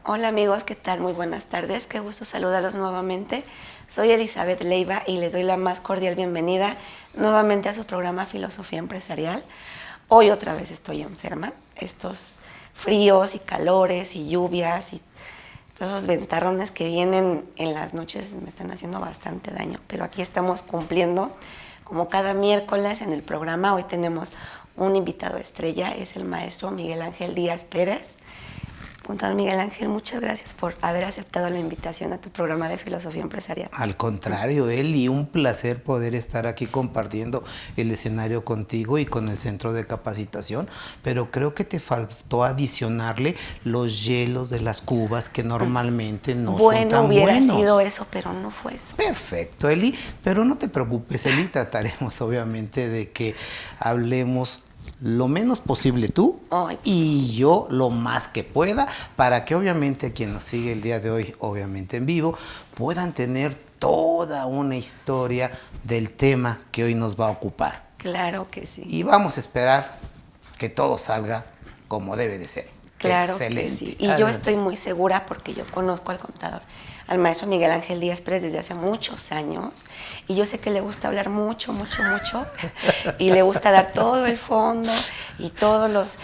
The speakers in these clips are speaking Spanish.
Hola amigos, ¿qué tal? Muy buenas tardes, qué gusto saludarlos nuevamente. Soy Elizabeth Leiva y les doy la más cordial bienvenida nuevamente a su programa Filosofía Empresarial. Hoy otra vez estoy enferma. Estos fríos y calores y lluvias y todos esos ventarrones que vienen en las noches me están haciendo bastante daño, pero aquí estamos cumpliendo como cada miércoles en el programa. Hoy tenemos un invitado estrella, es el maestro Miguel Ángel Díaz Pérez. Contador Miguel Ángel, muchas gracias por haber aceptado la invitación a tu programa de Filosofía Empresarial. Al contrario, Eli, un placer poder estar aquí compartiendo el escenario contigo y con el centro de capacitación, pero creo que te faltó adicionarle los hielos de las cubas que normalmente no son Bueno, tan hubiera sido buenos. eso, pero no fue eso. Perfecto, Eli, pero no te preocupes, Eli, trataremos obviamente de que hablemos lo menos posible tú Ay, y yo lo más que pueda para que obviamente quien nos sigue el día de hoy, obviamente en vivo, puedan tener toda una historia del tema que hoy nos va a ocupar. claro que sí. Y vamos a esperar que todo salga como debe de ser. Claro que sí. Excelente. Y yo Adelante. estoy muy segura porque yo conozco al contador, al maestro Miguel Ángel Díaz Pérez desde hace muchos años. Y yo sé que le gusta hablar mucho, mucho, mucho. Y le gusta dar todo el fondo y todos los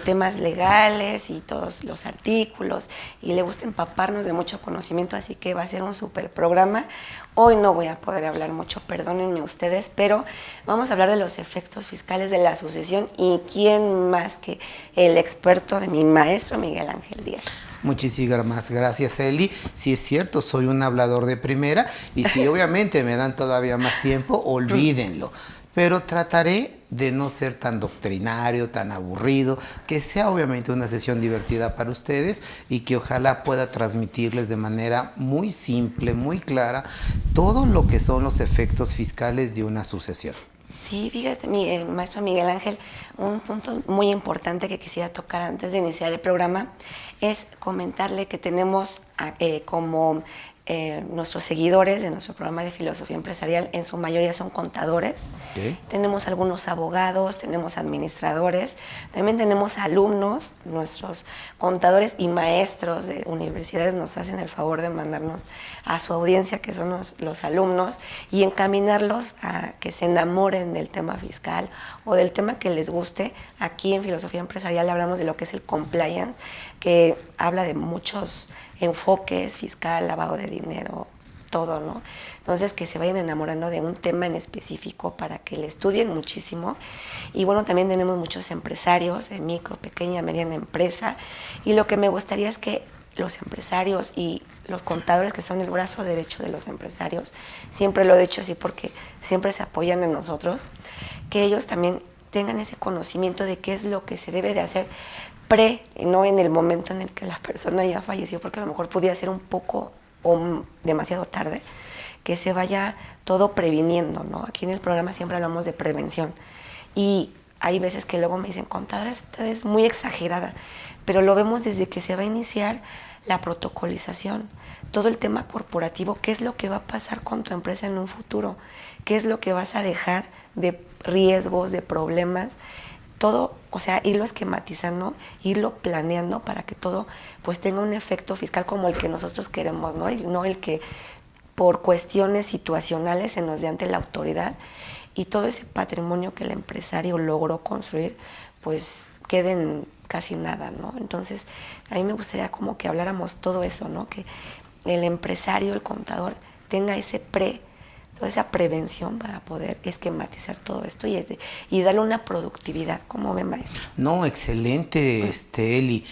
temas legales y todos los artículos. Y le gusta empaparnos de mucho conocimiento. Así que va a ser un súper programa. Hoy no voy a poder hablar mucho, perdónenme ustedes, pero vamos a hablar de los efectos fiscales de la sucesión y quién más que el experto de mi maestro Miguel Ángel Díaz. Muchísimas gracias, Eli. Si es cierto, soy un hablador de primera y si obviamente me dan todavía más tiempo, olvídenlo. Pero trataré de no ser tan doctrinario, tan aburrido, que sea obviamente una sesión divertida para ustedes y que ojalá pueda transmitirles de manera muy simple, muy clara, todo lo que son los efectos fiscales de una sucesión. Sí, fíjate, el maestro Miguel Ángel, un punto muy importante que quisiera tocar antes de iniciar el programa es comentarle que tenemos como nuestros seguidores de nuestro programa de filosofía empresarial, en su mayoría son contadores. ¿Okay? Tenemos algunos abogados, tenemos administradores, también tenemos alumnos. Nuestros contadores y maestros de universidades nos hacen el favor de mandarnos a su audiencia, que son los alumnos, y encaminarlos a que se enamoren del tema fiscal o del tema que les guste. Aquí en Filosofía Empresarial hablamos de lo que es el compliance, que habla de muchos enfoques: fiscal, lavado de dinero, todo, ¿no? Entonces, que se vayan enamorando de un tema en específico para que le estudien muchísimo. Y bueno, también tenemos muchos empresarios de micro, pequeña, mediana empresa, y lo que me gustaría es que los empresarios y los contadores, que son el brazo derecho de los empresarios, siempre lo he dicho así porque siempre se apoyan en nosotros, que ellos también tengan ese conocimiento de qué es lo que se debe de hacer no en el momento en el que la persona ya falleció, porque a lo mejor podía ser un poco o demasiado tarde, que se vaya todo previniendo, ¿no? Aquí en el programa siempre hablamos de prevención y hay veces que luego me dicen, contadora, esta es muy exagerada, pero lo vemos desde que se va a iniciar la protocolización, todo el tema corporativo, qué es lo que va a pasar con tu empresa en un futuro, qué es lo que vas a dejar de riesgos, de problemas, todo, o sea, irlo esquematizando, irlo planeando para que todo pues tenga un efecto fiscal como el que nosotros queremos, ¿no? Y no el que por cuestiones situacionales se nos dé ante la autoridad, y todo ese patrimonio que el empresario logró construir pues quede en casi nada, ¿no? Entonces, a mí me gustaría como que habláramos todo eso, ¿no? Que el empresario, el contador, tenga toda esa prevención para poder esquematizar todo esto y darle una productividad, como ve, maestro. No, excelente, Eli.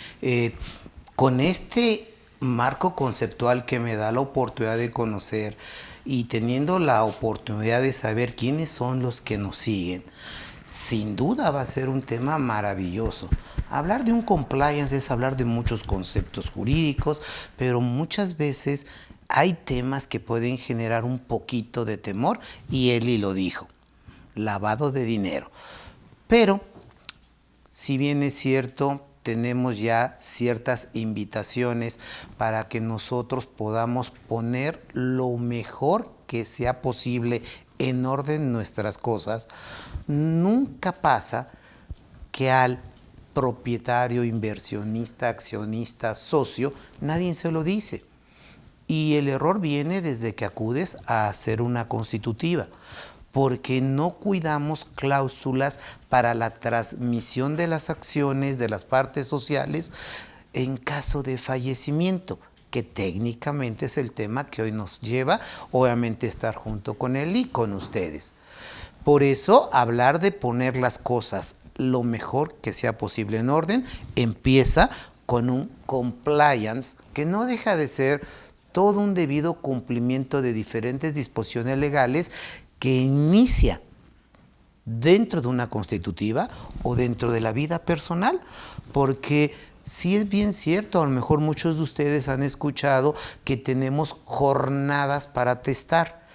Con este marco conceptual que me da la oportunidad de conocer y teniendo la oportunidad de saber quiénes son los que nos siguen, sin duda va a ser un tema maravilloso. Hablar de un compliance es hablar de muchos conceptos jurídicos, pero muchas veces hay temas que pueden generar un poquito de temor y Eli lo dijo, lavado de dinero. Pero si bien es cierto, tenemos ya ciertas invitaciones para que nosotros podamos poner lo mejor que sea posible en orden nuestras cosas, nunca pasa que al propietario, inversionista, accionista, socio, nadie se lo dice. Y el error viene desde que acudes a hacer una constitutiva, porque no cuidamos cláusulas para la transmisión de las acciones de las partes sociales en caso de fallecimiento, que técnicamente es el tema que hoy nos lleva, obviamente, a estar junto con él y con ustedes. Por eso, hablar de poner las cosas lo mejor que sea posible en orden, empieza con un compliance, que no deja de ser todo un debido cumplimiento de diferentes disposiciones legales que inicia dentro de una constitutiva o dentro de la vida personal, porque sí es bien cierto, a lo mejor muchos de ustedes han escuchado que tenemos jornadas para testar.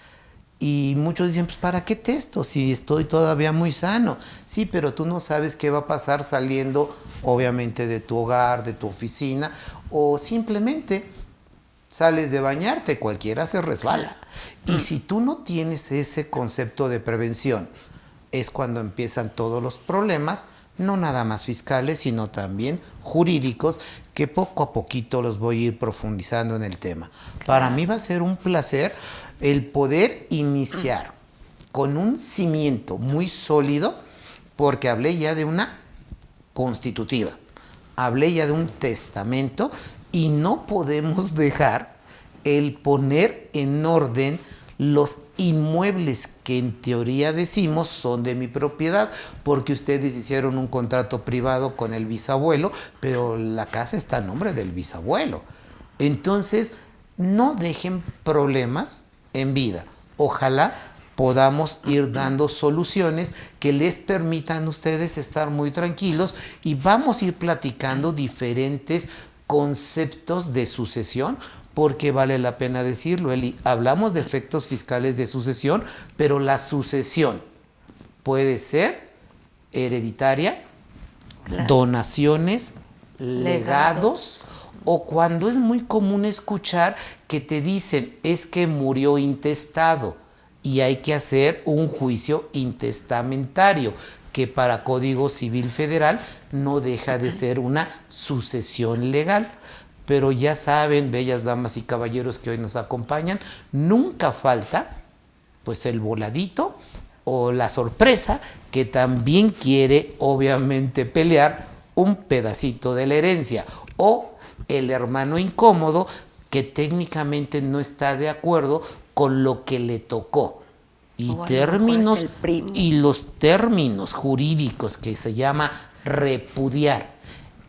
Y muchos dicen, pues ¿para qué testo si estoy todavía muy sano? Sí, pero tú no sabes qué va a pasar saliendo, obviamente, de tu hogar, de tu oficina, o simplemente sales de bañarte, cualquiera se resbala. Y si tú no tienes ese concepto de prevención, es cuando empiezan todos los problemas, no nada más fiscales, sino también jurídicos, que poco a poquito los voy a ir profundizando en el tema. Para mí va a ser un placer el poder iniciar con un cimiento muy sólido, porque hablé ya de una constitutiva, hablé ya de un testamento, y no podemos dejar el poner en orden los inmuebles que en teoría decimos son de mi propiedad, porque ustedes hicieron un contrato privado con el bisabuelo, pero la casa está a nombre del bisabuelo. Entonces, no dejen problemas en vida. Ojalá podamos ir dando soluciones que les permitan a ustedes estar muy tranquilos, y vamos a ir platicando diferentes conceptos de sucesión, porque vale la pena decirlo, Eli, hablamos de efectos fiscales de sucesión, pero la sucesión puede ser hereditaria, claro, donaciones, legados, o cuando es muy común escuchar que te dicen, es que murió intestado y hay que hacer un juicio intestamentario, que para Código Civil Federal no deja de ser una sucesión legal. Pero ya saben, bellas damas y caballeros que hoy nos acompañan, nunca falta pues el voladito o la sorpresa que también quiere obviamente pelear un pedacito de la herencia, o el hermano incómodo que técnicamente no está de acuerdo con lo que le tocó. Y términos, y los términos jurídicos que se llama repudiar,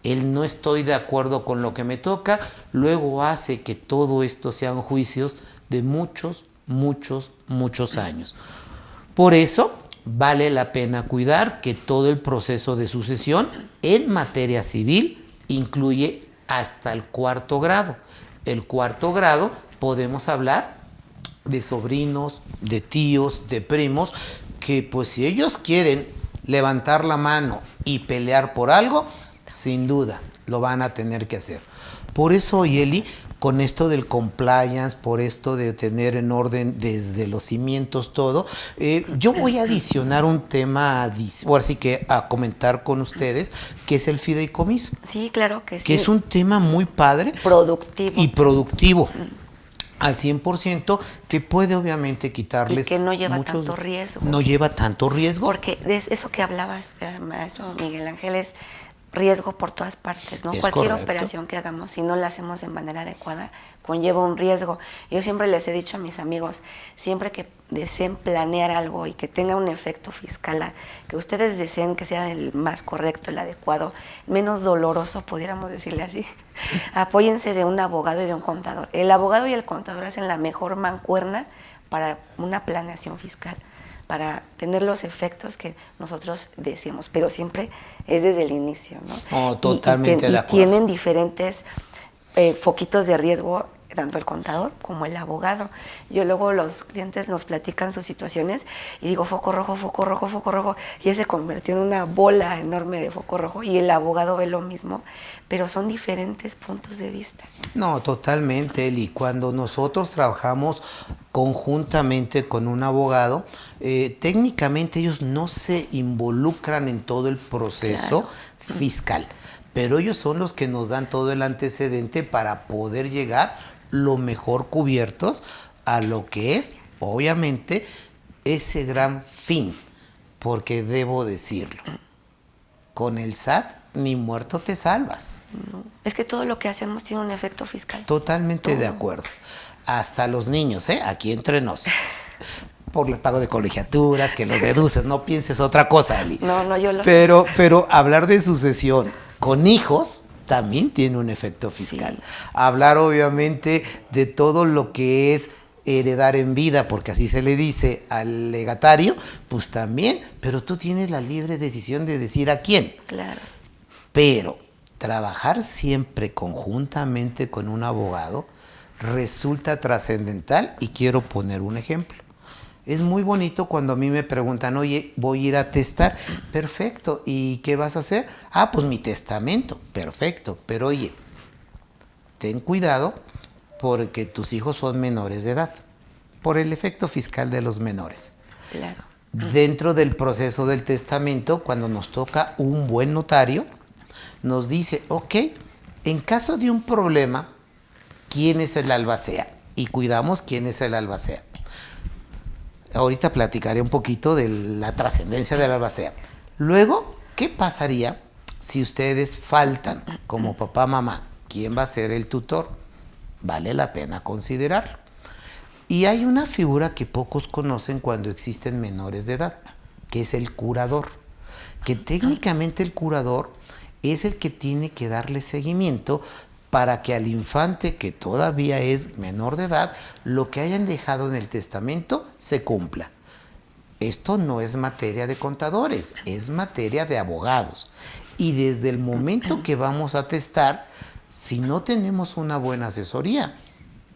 el no estoy de acuerdo con lo que me toca, luego hace que todo esto sean juicios de muchos, muchos, muchos años. Por eso vale la pena cuidar que todo el proceso de sucesión en materia civil incluye hasta el 4º grado. El 4º grado podemos hablar de sobrinos, de tíos, de primos, que pues si ellos quieren levantar la mano y pelear por algo, sin duda lo van a tener que hacer. Por eso, Eli, con esto del compliance, por esto de tener en orden desde los cimientos todo, yo voy a adicionar un tema, o así que a comentar con ustedes, que es el fideicomiso. Sí, claro que sí. Que es un tema muy padre. Productivo. Y productivo. Al 100%, que puede obviamente quitarles. Y que no lleva tanto riesgo. No lleva tanto riesgo. Porque de eso que hablabas, maestro Miguel Ángel, es riesgo por todas partes, ¿no? Es Cualquier correcto. operación que hagamos, si no la hacemos de manera adecuada, conlleva un riesgo. Yo siempre les he dicho a mis amigos, siempre que deseen planear algo y que tenga un efecto fiscal, que ustedes deseen que sea el más correcto, el adecuado, menos doloroso, pudiéramos decirle así, apóyense de un abogado y de un contador. El abogado y el contador hacen la mejor mancuerna para una planeación fiscal, para tener los efectos que nosotros decimos, pero siempre es desde el inicio, ¿no? Oh, totalmente de acuerdo. Y tienen diferentes foquitos de riesgo tanto el contador como el abogado. Yo luego los clientes nos platican sus situaciones y digo foco rojo, foco rojo, foco rojo, y ese se convirtió en una bola enorme de foco rojo y el abogado ve lo mismo, pero son diferentes puntos de vista. No, totalmente, Eli. Cuando nosotros trabajamos conjuntamente con un abogado, técnicamente ellos no se involucran en todo el proceso fiscal, pero ellos son los que nos dan todo el antecedente para poder llegar lo mejor cubiertos a lo que es, obviamente, ese gran fin, porque debo decirlo, con el SAT ni muerto te salvas. No, es que todo lo que hacemos tiene un efecto fiscal. Totalmente todo. De acuerdo. Hasta los niños, aquí entre nos. Por el pago de colegiaturas, que los deduces, no pienses otra cosa, Ali. No, yo lo sé. Pero hablar de sucesión con hijos también tiene un efecto fiscal. Sí. Hablar obviamente de todo lo que es heredar en vida, porque así se le dice al legatario, pues también, pero tú tienes la libre decisión de decir a quién. Claro. Pero trabajar siempre conjuntamente con un abogado resulta trascendental y quiero poner un ejemplo. Es muy bonito cuando a mí me preguntan, oye, voy a ir a testar. Perfecto, ¿y qué vas a hacer? Ah, pues mi testamento. Perfecto, pero oye, ten cuidado porque tus hijos son menores de edad, por el efecto fiscal de los menores. Claro. Dentro del proceso del testamento, cuando nos toca un buen notario, nos dice, ok, en caso de un problema, ¿quién es el albacea? Y cuidamos quién es el albacea. Ahorita platicaré un poquito de la trascendencia del albacea. Luego, ¿qué pasaría si ustedes faltan como papá, mamá? ¿Quién va a ser el tutor? Vale la pena considerarlo. Y hay una figura que pocos conocen cuando existen menores de edad, que es el curador. Que técnicamente el curador es el que tiene que darle seguimiento para que al infante, que todavía es menor de edad, lo que hayan dejado en el testamento se cumpla. Esto no es materia de contadores, es materia de abogados. Y desde el momento que vamos a testar, si no tenemos una buena asesoría,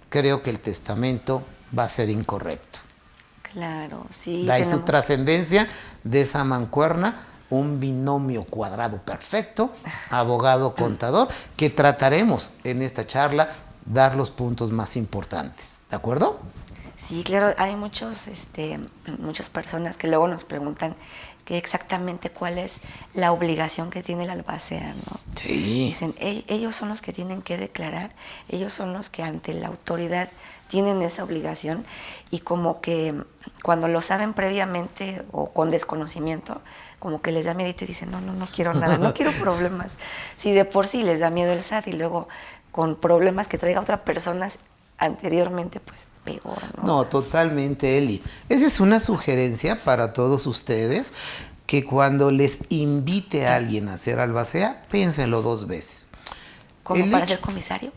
creo que el testamento va a ser incorrecto. Claro, sí. Da su trascendencia de esa mancuerna, un binomio cuadrado perfecto, abogado-contador, que trataremos en esta charla dar los puntos más importantes. ¿De acuerdo? Sí, claro, hay muchas personas que luego nos preguntan que exactamente cuál es la obligación que tiene el albacea, ¿no? Sí. Dicen, ellos son los que tienen que declarar, ellos son los que ante la autoridad tienen esa obligación, y como que cuando lo saben previamente o con desconocimiento, como que les da miedo y dicen, no quiero nada, no quiero problemas. Si de por sí les da miedo el SAT y luego con problemas que traiga otra persona anteriormente, pues peor, ¿no? No, totalmente, Eli. Esa es una sugerencia para todos ustedes, que cuando les invite a alguien a ser albacea, piénsenlo 2 veces. ¿Como para ser comisario?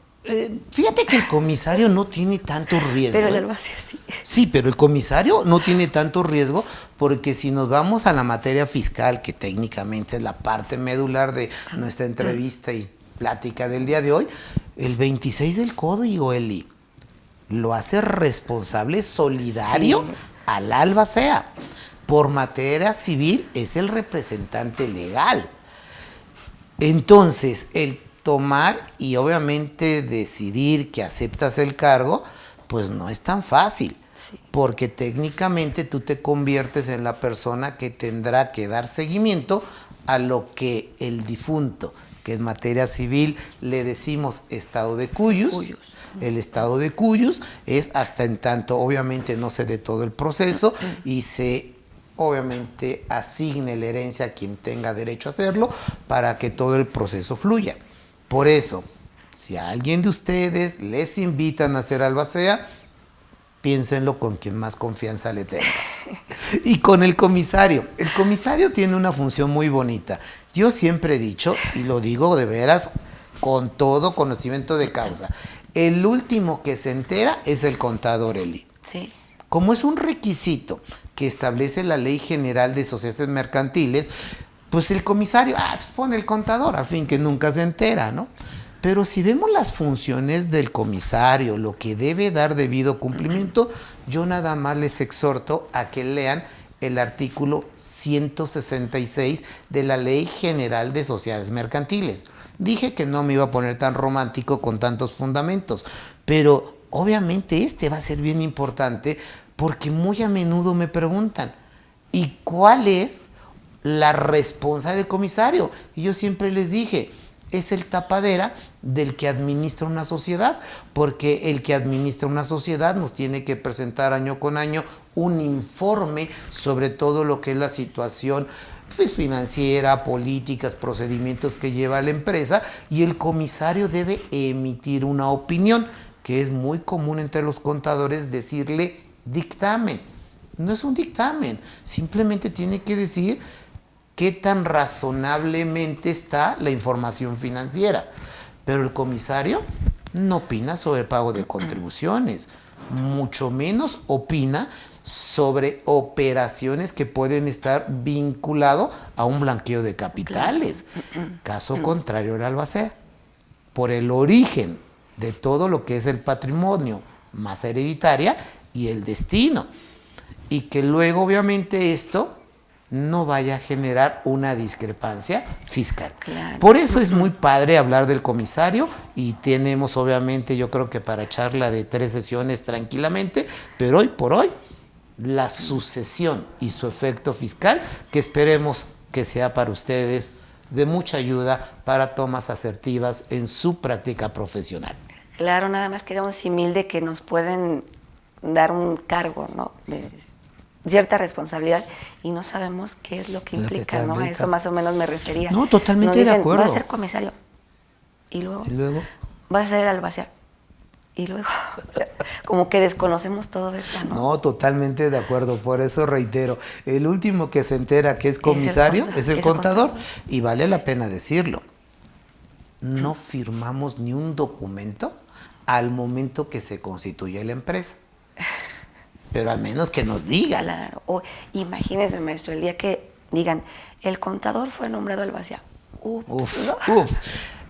Fíjate que el comisario no tiene tanto riesgo. Pero el albacea sí. Sí, pero el comisario no tiene tanto riesgo, porque si nos vamos a la materia fiscal, que técnicamente es la parte medular de nuestra entrevista y plática del día de hoy, el 26 del Código, Eli, lo hace responsable solidario al albacea. Por materia civil es el representante legal. Entonces, el tomar y obviamente decidir que aceptas el cargo, pues no es tan fácil, porque técnicamente tú te conviertes en la persona que tendrá que dar seguimiento a lo que el difunto, que en materia civil le decimos estado de cuyus. El estado de cuyus es hasta en tanto obviamente no se dé todo el proceso y se obviamente asigne la herencia a quien tenga derecho a hacerlo para que todo el proceso fluya. Por eso, si a alguien de ustedes les invitan a ser albacea, piénsenlo con quien más confianza le tenga. Y con el comisario. El comisario tiene una función muy bonita. Yo siempre he dicho, y lo digo de veras con todo conocimiento de causa, el último que se entera es el contador, Eli. Sí. Como es un requisito que establece la Ley General de Sociedades Mercantiles, pues el comisario, pues pone el contador, al fin que nunca se entera, ¿no? Pero si vemos las funciones del comisario, lo que debe dar debido cumplimiento, yo nada más les exhorto a que lean el artículo 166 de la Ley General de Sociedades Mercantiles. Dije que no me iba a poner tan romántico con tantos fundamentos, pero obviamente este va a ser bien importante porque muy a menudo me preguntan, ¿y cuál es la responsabilidad del comisario? Y yo siempre les dije, es el tapadera del que administra una sociedad, porque el que administra una sociedad nos tiene que presentar año con año un informe sobre todo lo que es la situación pues, financiera, políticas, procedimientos que lleva la empresa, y el comisario debe emitir una opinión, que es muy común entre los contadores decirle dictamen. No es un dictamen, simplemente tiene que decir qué tan razonablemente está la información financiera. Pero el comisario no opina sobre el pago de contribuciones, mucho menos opina sobre operaciones que pueden estar vinculadas a un blanqueo de capitales. Caso contrario al albacea. Por el origen de todo lo que es el patrimonio, masa hereditaria y el destino. Y que luego obviamente esto no vaya a generar una discrepancia fiscal. Claro. Por eso es muy padre hablar del comisario y tenemos obviamente yo creo que para charla de 3 sesiones tranquilamente, pero hoy por hoy la sucesión y su efecto fiscal que esperemos que sea para ustedes de mucha ayuda para tomas asertivas en su práctica profesional. Claro, nada más queremos simil de que nos pueden dar un cargo, ¿no? De cierta responsabilidad y no sabemos qué es lo que implica, ¿no? A eso más o menos me refería. No, totalmente Nos dicen, de acuerdo. Va a ser comisario y luego va a ser albacea y luego, o sea, como que desconocemos todo eso, ¿no? No, totalmente de acuerdo, por eso reitero, el último que se entera que es comisario es el contador y vale la pena decirlo. No firmamos ni un documento al momento que se constituye la empresa. Pero al menos que nos digan. Claro. O imagínese, maestro, el día que digan, el contador fue nombrado albacea. ¿No?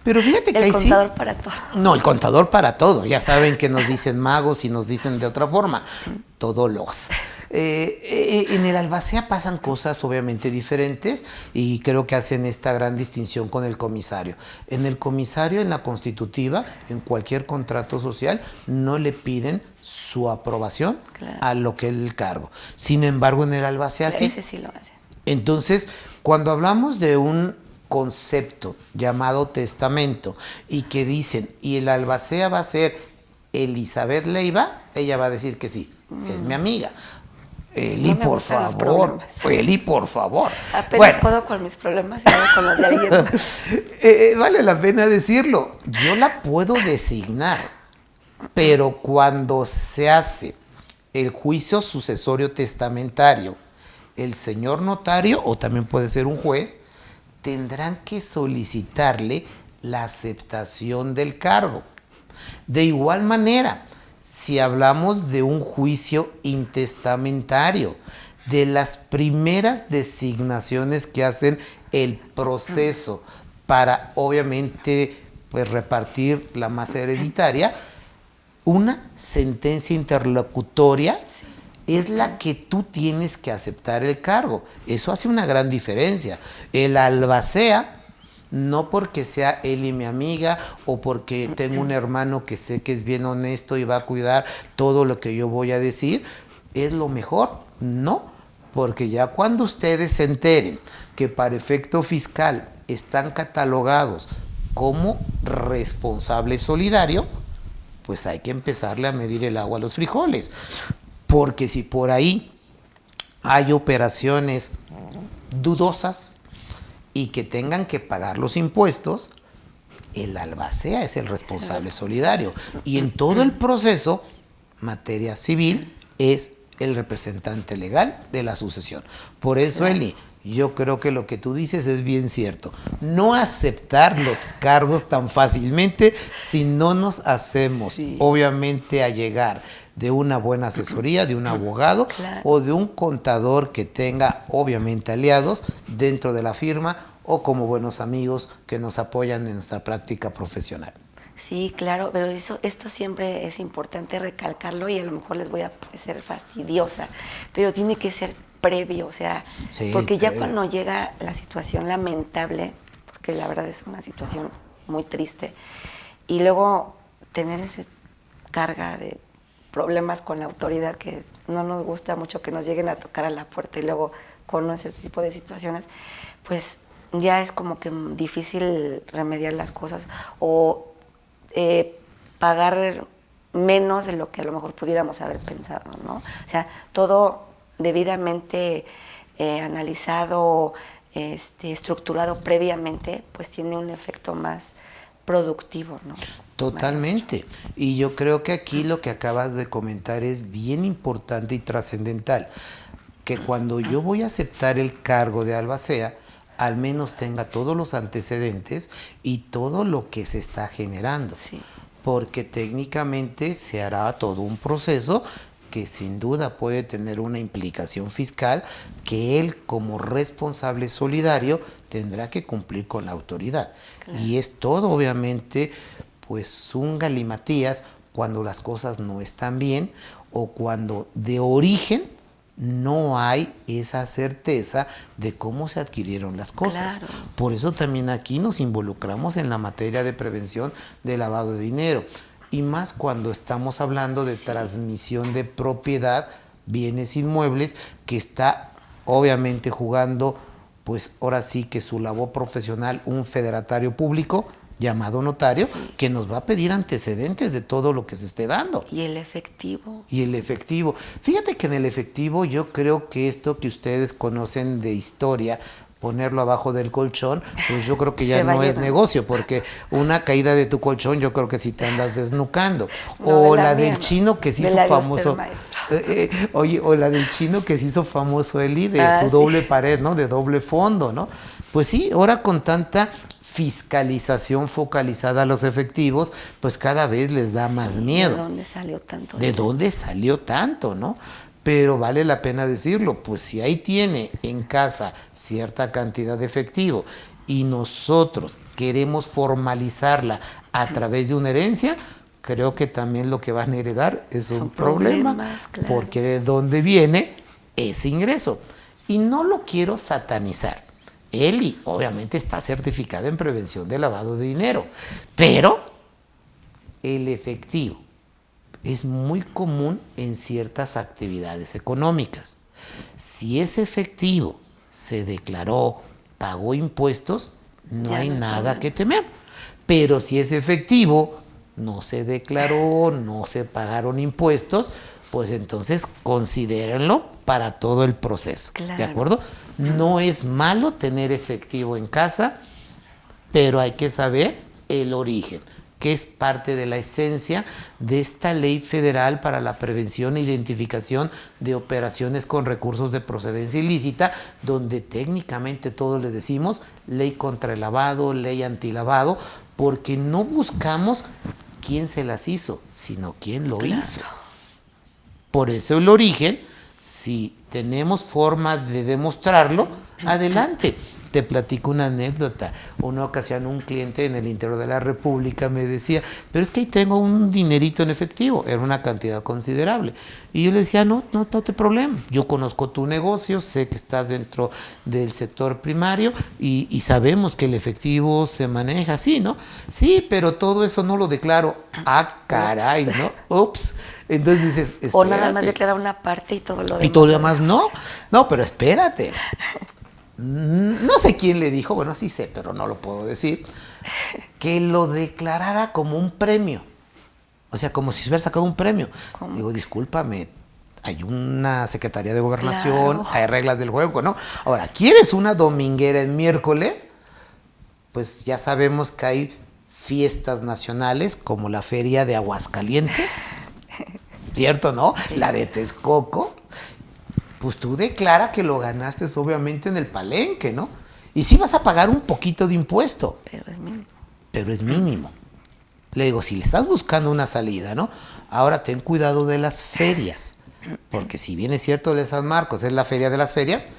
Pero fíjate que el ahí sí. El contador para todo. No, el contador para todo. Ya saben que nos dicen magos y nos dicen de otra forma. Todólogos. En el albacea pasan cosas obviamente diferentes y creo que hacen esta gran distinción con el comisario. En el comisario, en la constitutiva, en cualquier contrato social, no le piden su aprobación a lo que es el cargo. Sin embargo, en el albacea sí. Ese sí lo hace. Entonces, cuando hablamos de un concepto llamado testamento y que dicen, y el albacea va a ser Elizabeth Leiva, ella va a decir que sí, es mi amiga. Eli, no por favor. Eli, por favor. Apenas puedo con mis problemas y no con los de alguien más. Vale la pena decirlo. Yo la puedo designar, pero cuando se hace el juicio sucesorio testamentario, el señor notario, o también puede ser un juez, tendrán que solicitarle la aceptación del cargo. De igual manera, si hablamos de un juicio intestamentario, de las primeras designaciones que hacen el proceso para, obviamente, pues repartir la masa hereditaria, una sentencia interlocutoria es la que tú tienes que aceptar el cargo. Eso hace una gran diferencia. El albacea, no porque sea Eli mi amiga o porque tengo un hermano que sé que es bien honesto y va a cuidar todo lo que yo voy a decir, es lo mejor. No, porque ya cuando ustedes se enteren que para efecto fiscal están catalogados como responsable solidario, pues hay que empezarle a medir el agua a los frijoles. Porque si por ahí hay operaciones dudosas y que tengan que pagar los impuestos, el albacea es el responsable solidario. Y en todo el proceso, materia civil, es el representante legal de la sucesión. Por eso, Eli, yo creo que lo que tú dices es bien cierto. No aceptar los cargos tan fácilmente si no nos hacemos, Sí. obviamente, allegar de una buena asesoría, de un abogado Claro. o de un contador que tenga, obviamente, aliados dentro de la firma o como buenos amigos que nos apoyan en nuestra práctica profesional. Sí, claro, pero esto siempre es importante recalcarlo y a lo mejor les voy a parecer fastidiosa, pero tiene que ser previo, o sea, Sí, porque ya previo. cuando llega la situación lamentable, porque la verdad es una situación muy triste, y luego tener esa carga de problemas con la autoridad que no nos gusta mucho que nos lleguen a tocar a la puerta y luego con ese tipo de situaciones, pues ya es como que difícil remediar las cosas o pagar menos de lo que a lo mejor pudiéramos haber pensado, ¿no? O sea, todo debidamente analizado, estructurado previamente, pues tiene un efecto más productivo, ¿no? Totalmente. Y yo creo que aquí lo que acabas de comentar es bien importante y trascendental. Que cuando yo voy a aceptar el cargo de albacea, al menos tenga todos los antecedentes y todo lo que se está generando. Sí. Porque técnicamente se hará todo un proceso que sin duda puede tener una implicación fiscal que él como responsable solidario tendrá que cumplir con la autoridad. Claro. Y es todo obviamente pues un galimatías cuando las cosas no están bien o cuando de origen no hay esa certeza de cómo se adquirieron las cosas. Claro. Por eso también aquí nos involucramos en la materia de prevención de lavado de dinero. Y más cuando estamos hablando de transmisión de propiedad, bienes inmuebles, que está obviamente jugando, pues ahora sí que su labor profesional, un federatario público llamado notario, que nos va a pedir antecedentes de todo lo que se esté dando. Y el efectivo. Y el efectivo. Fíjate que en el efectivo yo creo que esto que ustedes conocen de historia, ponerlo abajo del colchón, pues yo creo que ya no es negocio, porque una caída de tu colchón yo creo que sí te andas desnucando. No, o la del chino que se hizo famoso. Oye, o la del chino que se hizo famoso, Eli, de su doble pared, ¿no? De doble fondo, ¿no? Pues sí, ahora con tanta fiscalización focalizada a los efectivos, pues cada vez les da más miedo. ¿De dónde salió tanto? ¿De dónde salió tanto, no? Pero vale la pena decirlo, pues si ahí tiene en casa cierta cantidad de efectivo y nosotros queremos formalizarla a través de una herencia, creo que también lo que van a heredar es un problema, claro. Porque de dónde viene ese ingreso. Y no lo quiero satanizar. Eli obviamente está certificada en prevención de lavado de dinero, pero el efectivo es muy común en ciertas actividades económicas. Si ese efectivo se declaró, pagó impuestos, no hay nada que temer. Pero si ese efectivo no se declaró, no se pagaron impuestos, pues entonces considérenlo para todo el proceso. Claro. ¿De acuerdo? No es malo tener efectivo en casa, pero hay que saber el origen, que es parte de la esencia de esta ley federal para la prevención e identificación de operaciones con recursos de procedencia ilícita, donde técnicamente todos le decimos ley contra el lavado, ley antilavado, porque no buscamos quién se las hizo, sino quién lo hizo. Por eso el origen, si tenemos forma de demostrarlo, adelante. Te platico una anécdota. Una ocasión un cliente en el interior de la República me decía, pero es que ahí tengo un dinerito en efectivo, era una cantidad considerable. Y yo le decía, no te problema, yo conozco tu negocio, sé que estás dentro del sector primario y sabemos que el efectivo se maneja así, ¿no? Sí, pero todo eso no lo declaro. Ah, caray, ¿no? Ups. Entonces dices, espérate. O nada más declarar una parte y todo lo demás. Y todo lo demás no. No, pero espérate. No sé quién le dijo, bueno, sí sé, pero no lo puedo decir, que lo declarara como un premio. O sea, como si se hubiera sacado un premio. ¿Cómo? Digo, discúlpame, hay una Secretaría de Gobernación, claro. Hay reglas del juego, ¿no? Ahora, ¿quieres una dominguera en miércoles? Pues ya sabemos que hay fiestas nacionales como la Feria de Aguascalientes, ¿cierto, no? Sí. La de Texcoco. pues tú declara que lo ganaste obviamente en el palenque, ¿no? Y sí vas a pagar un poquito de impuesto. Pero es mínimo. Pero es mínimo. Le digo, si le estás buscando una salida, ¿no? Ahora ten cuidado de las ferias. Porque si bien es cierto de San Marcos es la feria de las ferias,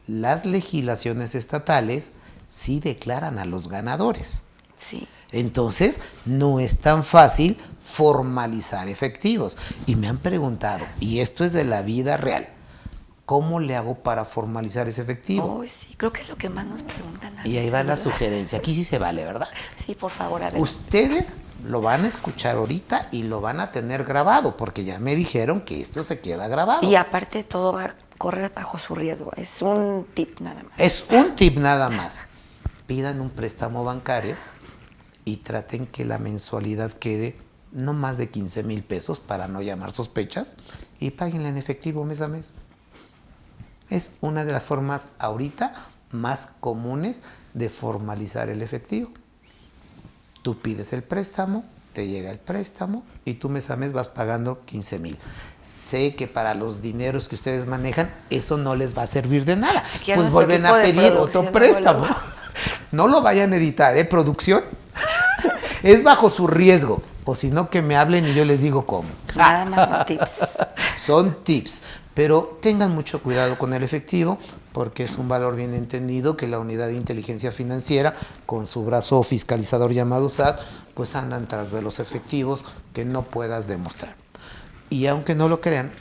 las legislaciones estatales sí declaran a los ganadores. Sí. Entonces, no es tan fácil formalizar efectivos. Y me han preguntado, y esto es de la vida real, ¿cómo le hago para formalizar ese efectivo? Oh, sí, creo que es lo que más nos preguntan. Y ahí va la sugerencia. Aquí sí se vale, ¿verdad? Sí, por favor, a ver. Ustedes lo van a escuchar ahorita y lo van a tener grabado, porque ya me dijeron que esto se queda grabado. Y aparte todo va a correr bajo su riesgo. Es un tip nada más. Es un tip nada más. Pidan un préstamo bancario y traten que la mensualidad quede no más de 15,000 pesos para no llamar sospechas y páguenla en efectivo mes a mes. Es una de las formas ahorita más comunes de formalizar el efectivo. Tú pides el préstamo, te llega el préstamo y tú mes a mes vas pagando 15,000. Sé que para los dineros que ustedes manejan eso no les va a servir de nada. Pues vuelven a pedir otro préstamo. No lo vayan a editar, producción. Es bajo su riesgo. O si no, que me hablen y yo les digo cómo. Nada más son tips. Son tips. Pero tengan mucho cuidado con el efectivo, porque es un valor bien entendido que la Unidad de Inteligencia Financiera, con su brazo fiscalizador llamado SAT, pues andan tras de los efectivos que no puedas demostrar. Y aunque no lo crean,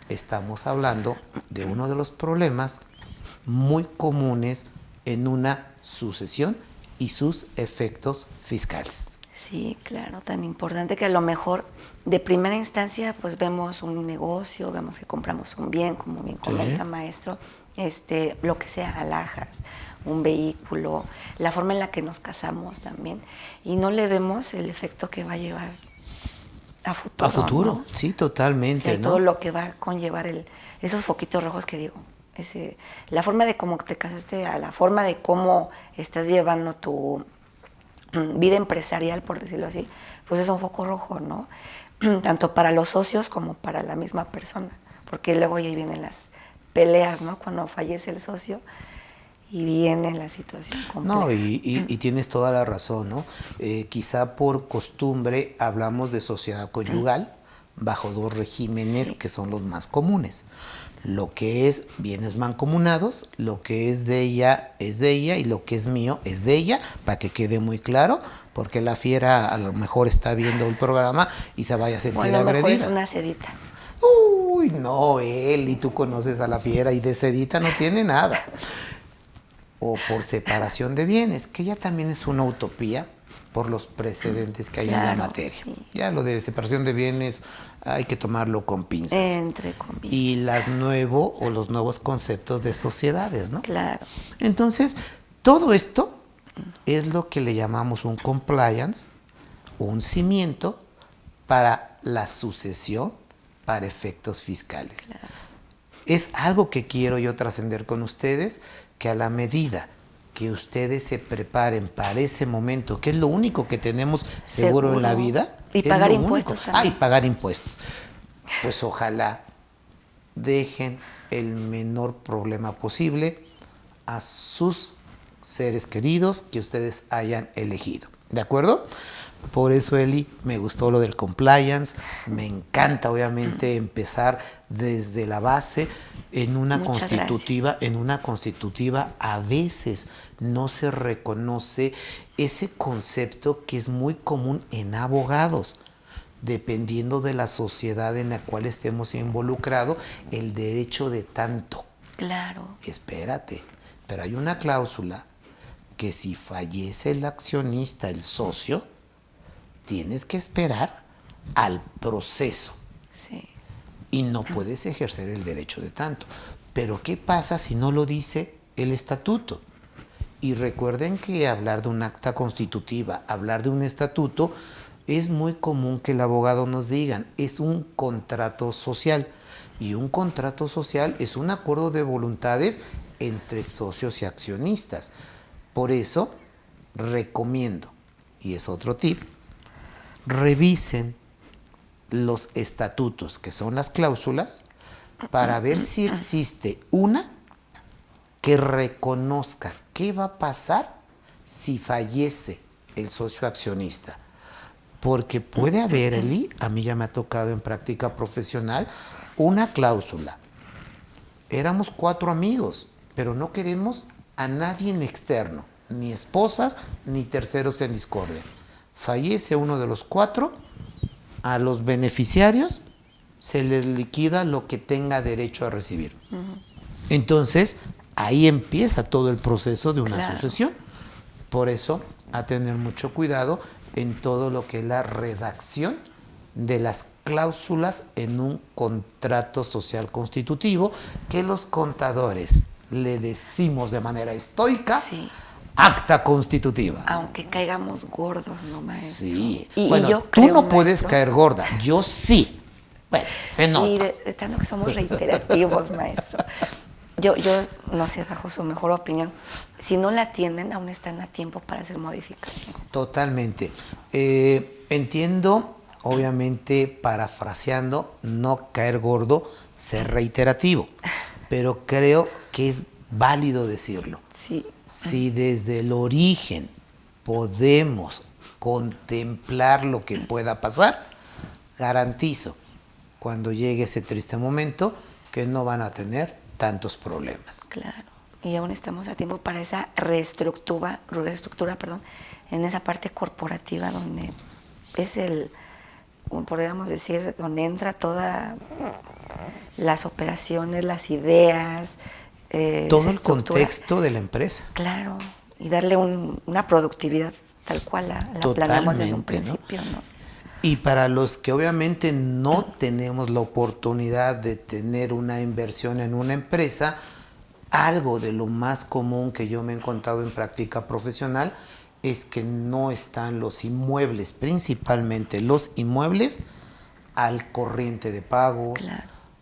estamos hablando de uno de los problemas muy comunes en una sucesión y sus efectos fiscales. Sí, claro, tan importante que a lo mejor de primera instancia pues vemos un negocio, vemos que compramos un bien, como bien comenta maestro, lo que sea, alhajas, un vehículo, la forma en la que nos casamos también, y no le vemos el efecto que va a llevar a futuro. A futuro, ¿no? sí, totalmente. O sea, ¿no? todo lo que va a conllevar esos foquitos rojos que digo, la forma de cómo te casaste, a la forma de cómo estás llevando tu vida empresarial, por decirlo así, pues es un foco rojo, ¿no? Tanto para los socios como para la misma persona, porque luego ahí vienen las peleas, ¿no? Cuando fallece el socio y viene la situación compleja. No, y tienes toda la razón, ¿no? Quizá por costumbre hablamos de sociedad conyugal bajo dos regímenes que son los más comunes. Lo que es bienes mancomunados, lo que es de ella y lo que es mío es de ella, para que quede muy claro, porque la fiera a lo mejor está viendo el programa y se vaya a sentir agredida. Mejor es una sedita. Uy, no, y tú conoces a la fiera y de sedita no tiene nada. O por separación de bienes, que ya también es una utopía por los precedentes que hay en la materia. Sí. Ya lo de separación de bienes hay que tomarlo con pinzas. Entre comillas. Y los nuevos conceptos de sociedades, ¿no? Claro. Entonces, todo esto es lo que le llamamos un compliance, un cimiento para la sucesión para efectos fiscales. Claro. Es algo que quiero yo trascender con ustedes, que a la medida que ustedes se preparen para ese momento, que es lo único que tenemos seguro en la vida. Y pagar impuestos también. Y pagar impuestos. Pues ojalá dejen el menor problema posible a sus seres queridos que ustedes hayan elegido. ¿De acuerdo? Por eso, Eli, me gustó lo del compliance. Me encanta, obviamente, empezar desde la base. En una constitutiva a veces no se reconoce ese concepto que es muy común en abogados, dependiendo de la sociedad en la cual estemos involucrados, el derecho de tanto. Claro. Espérate, pero hay una cláusula que si fallece el accionista, el socio, tienes que esperar al proceso. Sí. Y no puedes ejercer el derecho de tanto. Pero ¿qué pasa si no lo dice el estatuto? Y recuerden que hablar de un acta constitutiva, hablar de un estatuto, es muy común que el abogado nos digan, es un contrato social. Y un contrato social es un acuerdo de voluntades entre socios y accionistas. Por eso, recomiendo, y es otro tip, revisen los estatutos, que son las cláusulas, para ver si existe una que reconozca qué va a pasar si fallece el socio accionista. Porque puede haber, Eli, a mí ya me ha tocado en práctica profesional, una cláusula. Éramos 4 amigos, pero no queremos a nadie en externo, ni esposas, ni terceros en discordia. Fallece uno de los 4, a los beneficiarios se les liquida lo que tenga derecho a recibir. Entonces, ahí empieza todo el proceso de una sucesión. Por eso, a tener mucho cuidado en todo lo que es la redacción de las cláusulas en un contrato social constitutivo, que los contadores le decimos de manera estoica, acta constitutiva. Aunque caigamos gordos, ¿no, maestro? Sí. Y bueno, yo tú creo, no puedes maestro, caer gorda, yo sí. Bueno, se nota. Sí, de tanto que somos reiterativos, maestro. Yo no sé, bajo su mejor opinión, si no la atienden, aún están a tiempo para hacer modificaciones. Totalmente. Entiendo, obviamente, parafraseando, no caer gordo, ser reiterativo, pero creo que es válido decirlo. Sí. Si desde el origen podemos contemplar lo que pueda pasar, garantizo, cuando llegue ese triste momento, que no van a tener tantos problemas. Claro. Y aún estamos a tiempo para esa reestructura, en esa parte corporativa donde es podríamos decir, donde entra todas las operaciones, las ideas, todo el contexto de la empresa. Claro, y darle una productividad tal cual la planeamos desde un principio, ¿no? Y para los que obviamente no tenemos la oportunidad de tener una inversión en una empresa, algo de lo más común que yo me he encontrado en práctica profesional es que no están los inmuebles, principalmente los inmuebles, al corriente de pagos,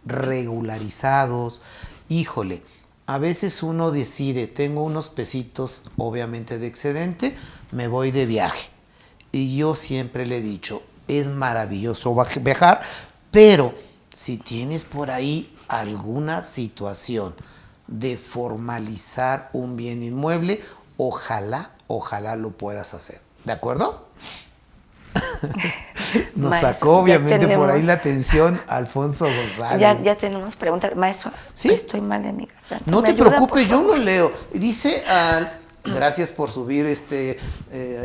regularizados. Híjole, a veces uno decide, tengo unos pesitos obviamente de excedente, me voy de viaje. Y yo siempre le he dicho, es maravilloso viajar, pero si tienes por ahí alguna situación de formalizar un bien inmueble, ojalá lo puedas hacer. ¿De acuerdo? Nos sacó obviamente por ahí la atención Alfonso González. Ya tenemos preguntas. Maestro, ¿sí? Estoy mal de mi garganta. No te preocupes, yo lo leo. Dice... gracias por subir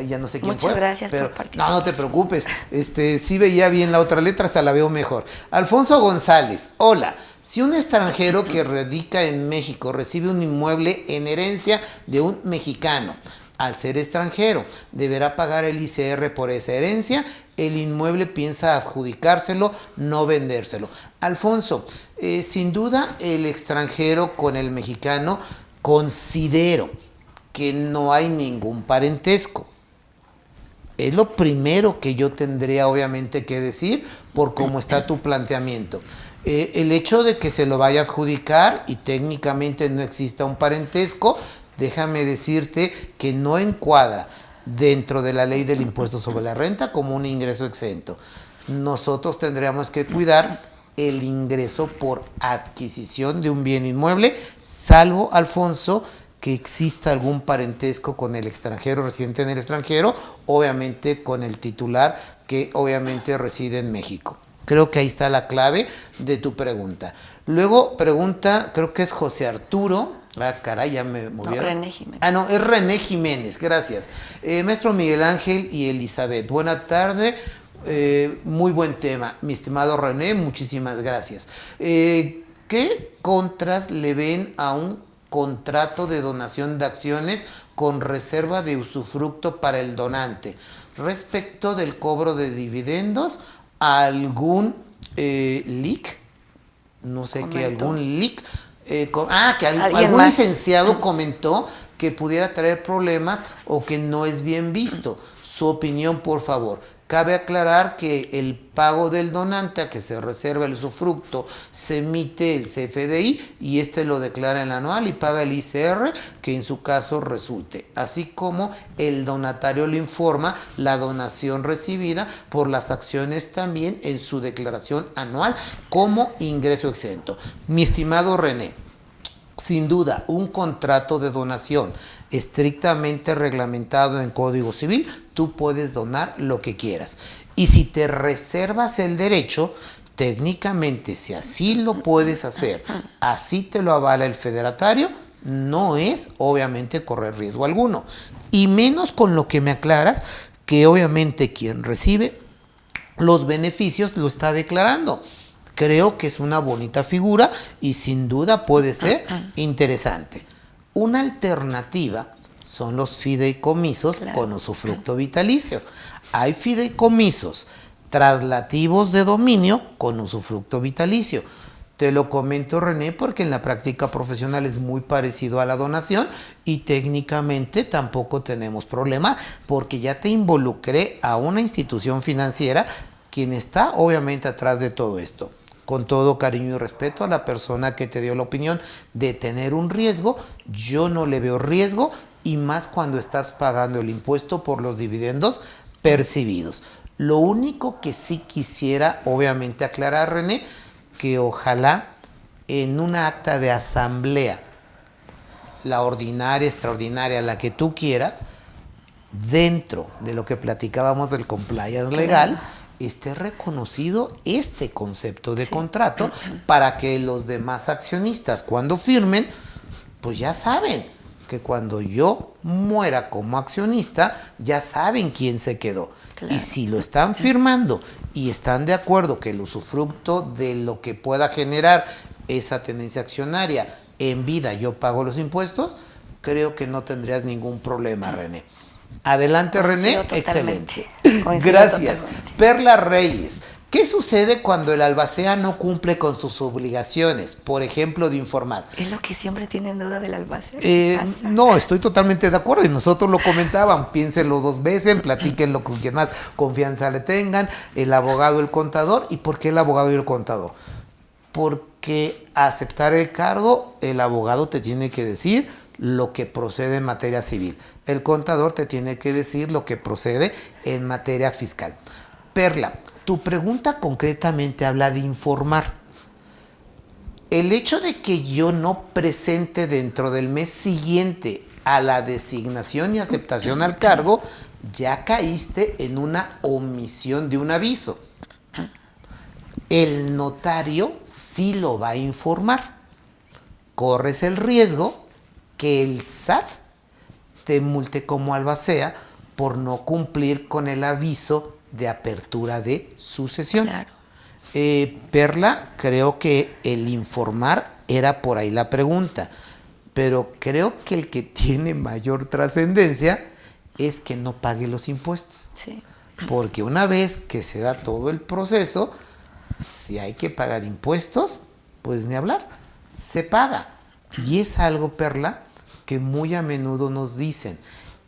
ya no sé quién fue. Muchas gracias pero por participar. no te preocupes. Sí veía bien la otra letra, hasta la veo mejor. Alfonso González, hola. Si un extranjero que radica en México recibe un inmueble en herencia de un mexicano, al ser extranjero, deberá pagar el ICR por esa herencia. El inmueble piensa adjudicárselo, no vendérselo. Alfonso, sin duda el extranjero con el mexicano, considero que no hay ningún parentesco. Es lo primero que yo tendría obviamente que decir por cómo está tu planteamiento. El hecho de que se lo vaya a adjudicar y técnicamente no exista un parentesco, déjame decirte que no encuadra dentro de la ley del impuesto sobre la renta como un ingreso exento. Nosotros tendríamos que cuidar el ingreso por adquisición de un bien inmueble, salvo, Alfonso, que exista algún parentesco con el extranjero, residente en el extranjero, obviamente con el titular que obviamente reside en México. Creo que ahí está la clave de tu pregunta. Luego pregunta, creo que es José Arturo. Ah, caray, ya me movieron. No, René Jiménez. Ah, no, es René Jiménez, gracias. Maestro Miguel Ángel y Elizabeth, buena tarde. Muy buen tema, mi estimado René, muchísimas gracias. ¿Qué contras le ven a un contrato de donación de acciones con reserva de usufructo para el donante respecto del cobro de dividendos? ¿Algún leak? No sé qué, algún leak. Que algún licenciado comentó que pudiera traer problemas o que no es bien visto. Su opinión, por favor. Cabe aclarar que el pago del donante a que se reserva el usufructo se emite el CFDI y este lo declara en el anual y paga el ICR que en su caso resulte, así como el donatario le informa la donación recibida por las acciones también en su declaración anual como ingreso exento. Mi estimado René, sin duda, un contrato de donación estrictamente reglamentado en Código Civil, tú puedes donar lo que quieras. Y si te reservas el derecho, técnicamente, si así lo puedes hacer, así te lo avala el federatario, no es obviamente correr riesgo alguno. Y menos con lo que me aclaras, que obviamente quien recibe los beneficios lo está declarando. Creo que es una bonita figura y sin duda puede ser interesante. Una alternativa son los fideicomisos con usufructo vitalicio. Hay fideicomisos traslativos de dominio con usufructo vitalicio. Te lo comento, René, porque en la práctica profesional es muy parecido a la donación y técnicamente tampoco tenemos problema porque ya te involucré a una institución financiera quien está obviamente atrás de todo esto. Con todo cariño y respeto a la persona que te dio la opinión de tener un riesgo, yo no le veo riesgo y más cuando estás pagando el impuesto por los dividendos percibidos. Lo único que sí quisiera obviamente aclarar, René, que ojalá en una acta de asamblea, la ordinaria, extraordinaria, la que tú quieras, dentro de lo que platicábamos del compliance legal, esté reconocido este concepto de contrato para que los demás accionistas cuando firmen, pues ya saben que cuando yo muera como accionista, ya saben quién se quedó. Claro. Y si lo están firmando y están de acuerdo que el usufructo de lo que pueda generar esa tenencia accionaria en vida yo pago los impuestos, creo que no tendrías ningún problema, René. Adelante, René. Excelente. Gracias. Totalmente. Perla Reyes. ¿Qué sucede cuando el albacea no cumple con sus obligaciones? Por ejemplo, de informar. Es lo que siempre tienen duda del albacea. No, estoy totalmente de acuerdo y nosotros lo comentaban. Piénsenlo 2 veces, platíquenlo con quien más confianza le tengan, el abogado, el contador. ¿Y por qué el abogado y el contador? Porque aceptar el cargo, el abogado te tiene que decir lo que procede en materia civil. El contador te tiene que decir lo que procede en materia fiscal. Perla, tu pregunta concretamente habla de informar. El hecho de que yo no presente dentro del mes siguiente a la designación y aceptación al cargo, ya caíste en una omisión de un aviso. El notario sí lo va a informar. Corres el riesgo que el SAT te multe como albacea por no cumplir con el aviso de apertura de sucesión. Claro. Perla, creo que el informar era por ahí la pregunta, pero creo que el que tiene mayor trascendencia es que no pague los impuestos. Sí. Porque una vez que se da todo el proceso, si hay que pagar impuestos, pues ni hablar, se paga. Y es algo, Perla, que muy a menudo nos dicen,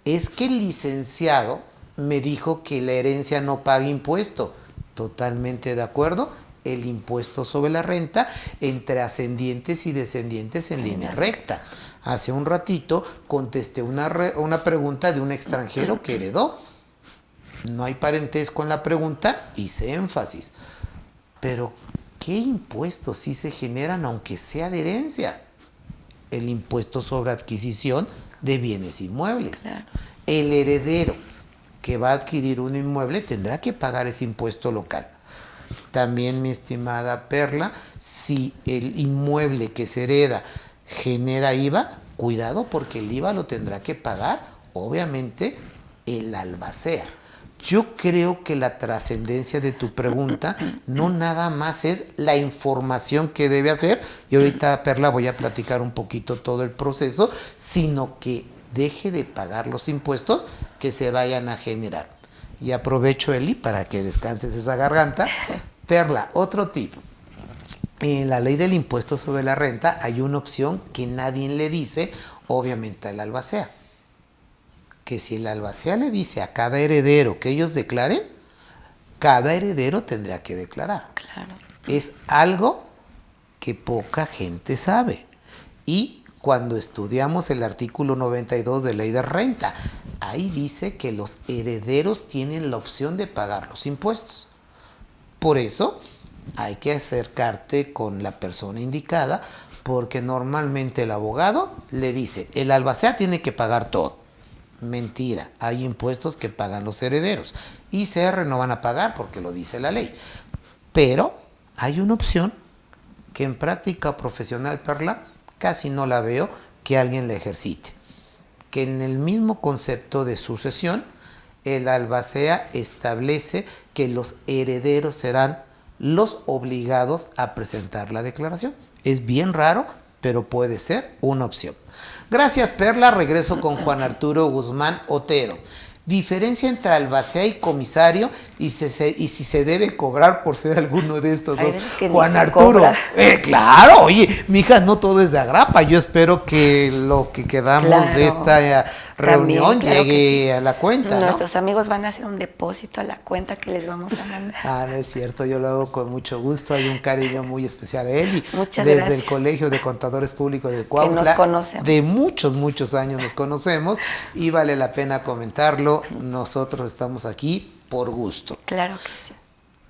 es que el licenciado me dijo que la herencia no paga impuesto. Totalmente de acuerdo, el impuesto sobre la renta entre ascendientes y descendientes en línea recta. Hace un ratito contesté una pregunta de un extranjero que heredó. No hay parentesco en la pregunta, hice énfasis. Pero, ¿qué impuestos sí se generan aunque sea de herencia? El impuesto sobre adquisición de bienes inmuebles. Claro. El heredero que va a adquirir un inmueble tendrá que pagar ese impuesto local. También, mi estimada Perla, si el inmueble que se hereda genera IVA, cuidado porque el IVA lo tendrá que pagar, obviamente, el albacea. Yo creo que la trascendencia de tu pregunta no nada más es la información que debe hacer, y ahorita, Perla, voy a platicar un poquito todo el proceso, sino que deje de pagar los impuestos que se vayan a generar. Y aprovecho, Eli, para que descanses esa garganta. Perla, otro tip. En la ley del impuesto sobre la renta hay una opción que nadie le dice, obviamente, al albacea. Que si el albacea le dice a cada heredero que ellos declaren, cada heredero tendría que declarar. Claro. Es algo que poca gente sabe. Y cuando estudiamos el artículo 92 de Ley de Renta, ahí dice que los herederos tienen la opción de pagar los impuestos. Por eso hay que acercarte con la persona indicada, porque normalmente el abogado le dice, el albacea tiene que pagar todo. Mentira, hay impuestos que pagan los herederos. ICR no van a pagar porque lo dice la ley. Pero hay una opción que en práctica profesional, Perla, casi no la veo que alguien la ejercite. Que en el mismo concepto de sucesión, el albacea establece que los herederos serán los obligados a presentar la declaración. Es bien raro, pero puede ser una opción. Gracias, Perla. Regreso con Juan Arturo Guzmán Otero. Diferencia entre albacea y comisario y si se debe cobrar por ser alguno de estos dos. Juan Arturo, claro, oye, mija, no todo es de agrapa. Yo espero que lo que quedamos de esta reunión también, llegue a la cuenta. Nuestros amigos van a hacer un depósito a la cuenta que les vamos a mandar. No es cierto, yo lo hago con mucho gusto. Hay un cariño muy especial a él. Y muchas desde gracias. el Colegio de Contadores Públicos de Cuautla, nos conocemos. De muchos años nos conocemos y vale la pena comentarlo. Nosotros estamos aquí por gusto. Claro que sí.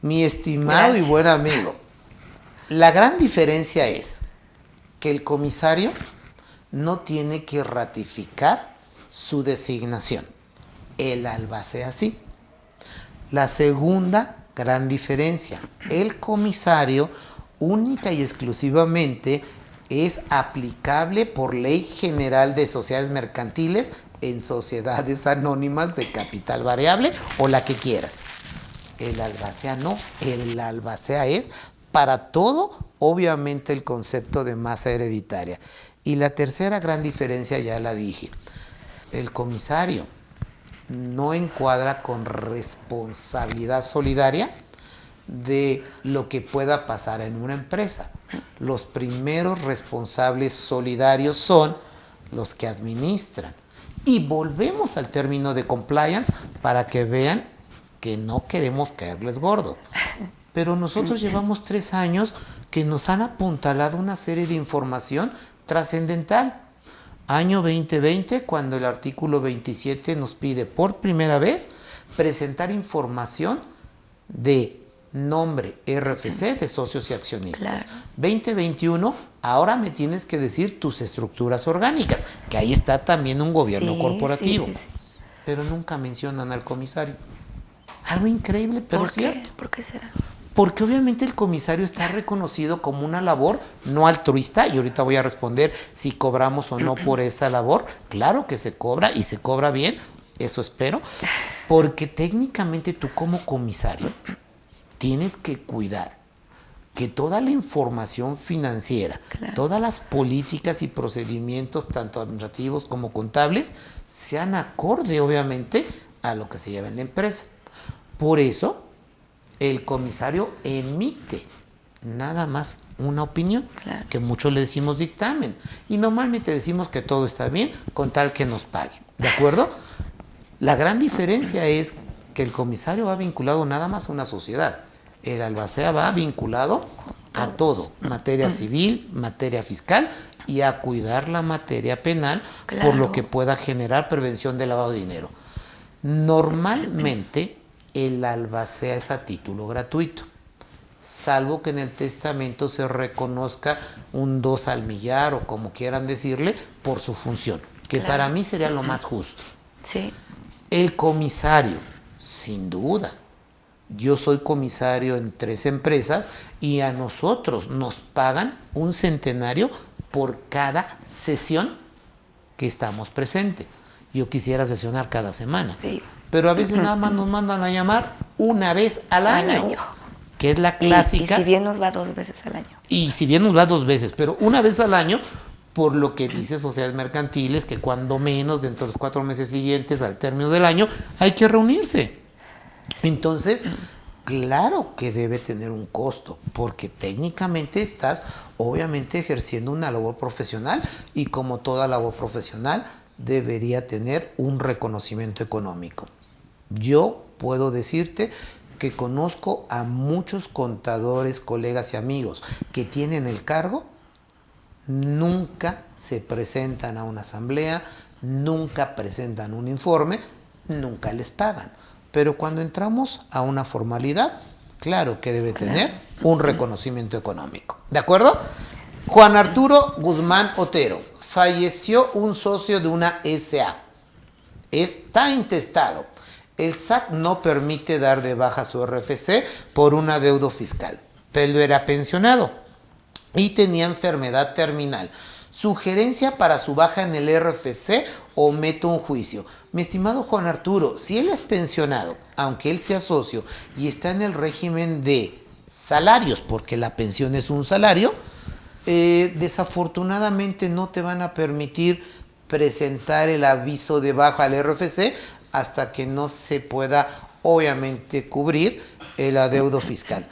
Mi estimado y buen amigo, la gran diferencia es que el comisario no tiene que ratificar su designación. El albacea sí. La segunda gran diferencia, el comisario única y exclusivamente es aplicable por Ley General de Sociedades Mercantiles en sociedades anónimas de capital variable o la que quieras. El albacea no, el albacea es para todo, obviamente, el concepto de masa hereditaria. Y la tercera gran diferencia ya la dije, el comisario no encuadra con responsabilidad solidaria de lo que pueda pasar en una empresa. Los primeros responsables solidarios son los que administran. Y volvemos al término de compliance para que vean que no queremos caerles gordo. Pero nosotros llevamos 3 años que nos han apuntalado una serie de información trascendental. Año 2020, cuando el artículo 27 nos pide por primera vez presentar información de nombre RFC de socios y accionistas. Claro. 2021, ahora me tienes que decir tus estructuras orgánicas, que ahí está también un gobierno corporativo. Sí. Pero nunca mencionan al comisario. Algo increíble, pero ¿Por cierto. qué? ¿Por qué será? Porque obviamente el comisario está reconocido como una labor no altruista, y ahorita voy a responder si cobramos o no por esa labor. Claro que se cobra y se cobra bien, eso espero, porque técnicamente tú como comisario tienes que cuidar que toda la información financiera, claro, todas las políticas y procedimientos, tanto administrativos como contables, sean acorde, obviamente, a lo que se lleva en la empresa. Por eso, el comisario emite nada más una opinión, claro, que muchos le decimos dictamen. Y normalmente decimos que todo está bien con tal que nos paguen. ¿De acuerdo? La gran diferencia es que el comisario va vinculado nada más a una sociedad. El albacea va vinculado a todo, materia civil, materia fiscal y a cuidar la materia penal, claro, por lo que pueda generar prevención de lavado de dinero. Normalmente el albacea es a título gratuito, salvo que en el testamento se reconozca un 2 al millar o como quieran decirle por su función, que claro, para mí sería lo más justo. Sí. El comisario, sin duda. Yo soy comisario en 3 empresas y a nosotros nos pagan un centenario por cada sesión que estamos presentes. Yo quisiera sesionar cada semana, sí, pero a veces nada más nos mandan a llamar una vez al año, que es la clásica. Y si bien nos va 2 veces al año. Y si bien nos va 2 veces, pero una vez al año, por lo que dice Sociedades Mercantiles, que cuando menos dentro de los 4 meses siguientes al término del año hay que reunirse. Entonces, claro que debe tener un costo, porque técnicamente estás obviamente ejerciendo una labor profesional y como toda labor profesional debería tener un reconocimiento económico. Yo puedo decirte que conozco a muchos contadores, colegas y amigos que tienen el cargo, nunca se presentan a una asamblea, nunca presentan un informe, nunca les pagan. Pero cuando entramos a una formalidad, claro que debe tener un reconocimiento económico. ¿De acuerdo? Juan Arturo Guzmán Otero. Falleció un socio de una SA. Está intestado. El SAT no permite dar de baja su RFC por un adeudo fiscal. Pero era pensionado y tenía enfermedad terminal. Sugerencia para su baja en el RFC o meto un juicio. Mi estimado Juan Arturo, si él es pensionado, aunque él sea socio y está en el régimen de salarios, porque la pensión es un salario, desafortunadamente no te van a permitir presentar el aviso de baja al RFC hasta que no se pueda, obviamente, cubrir el adeudo fiscal.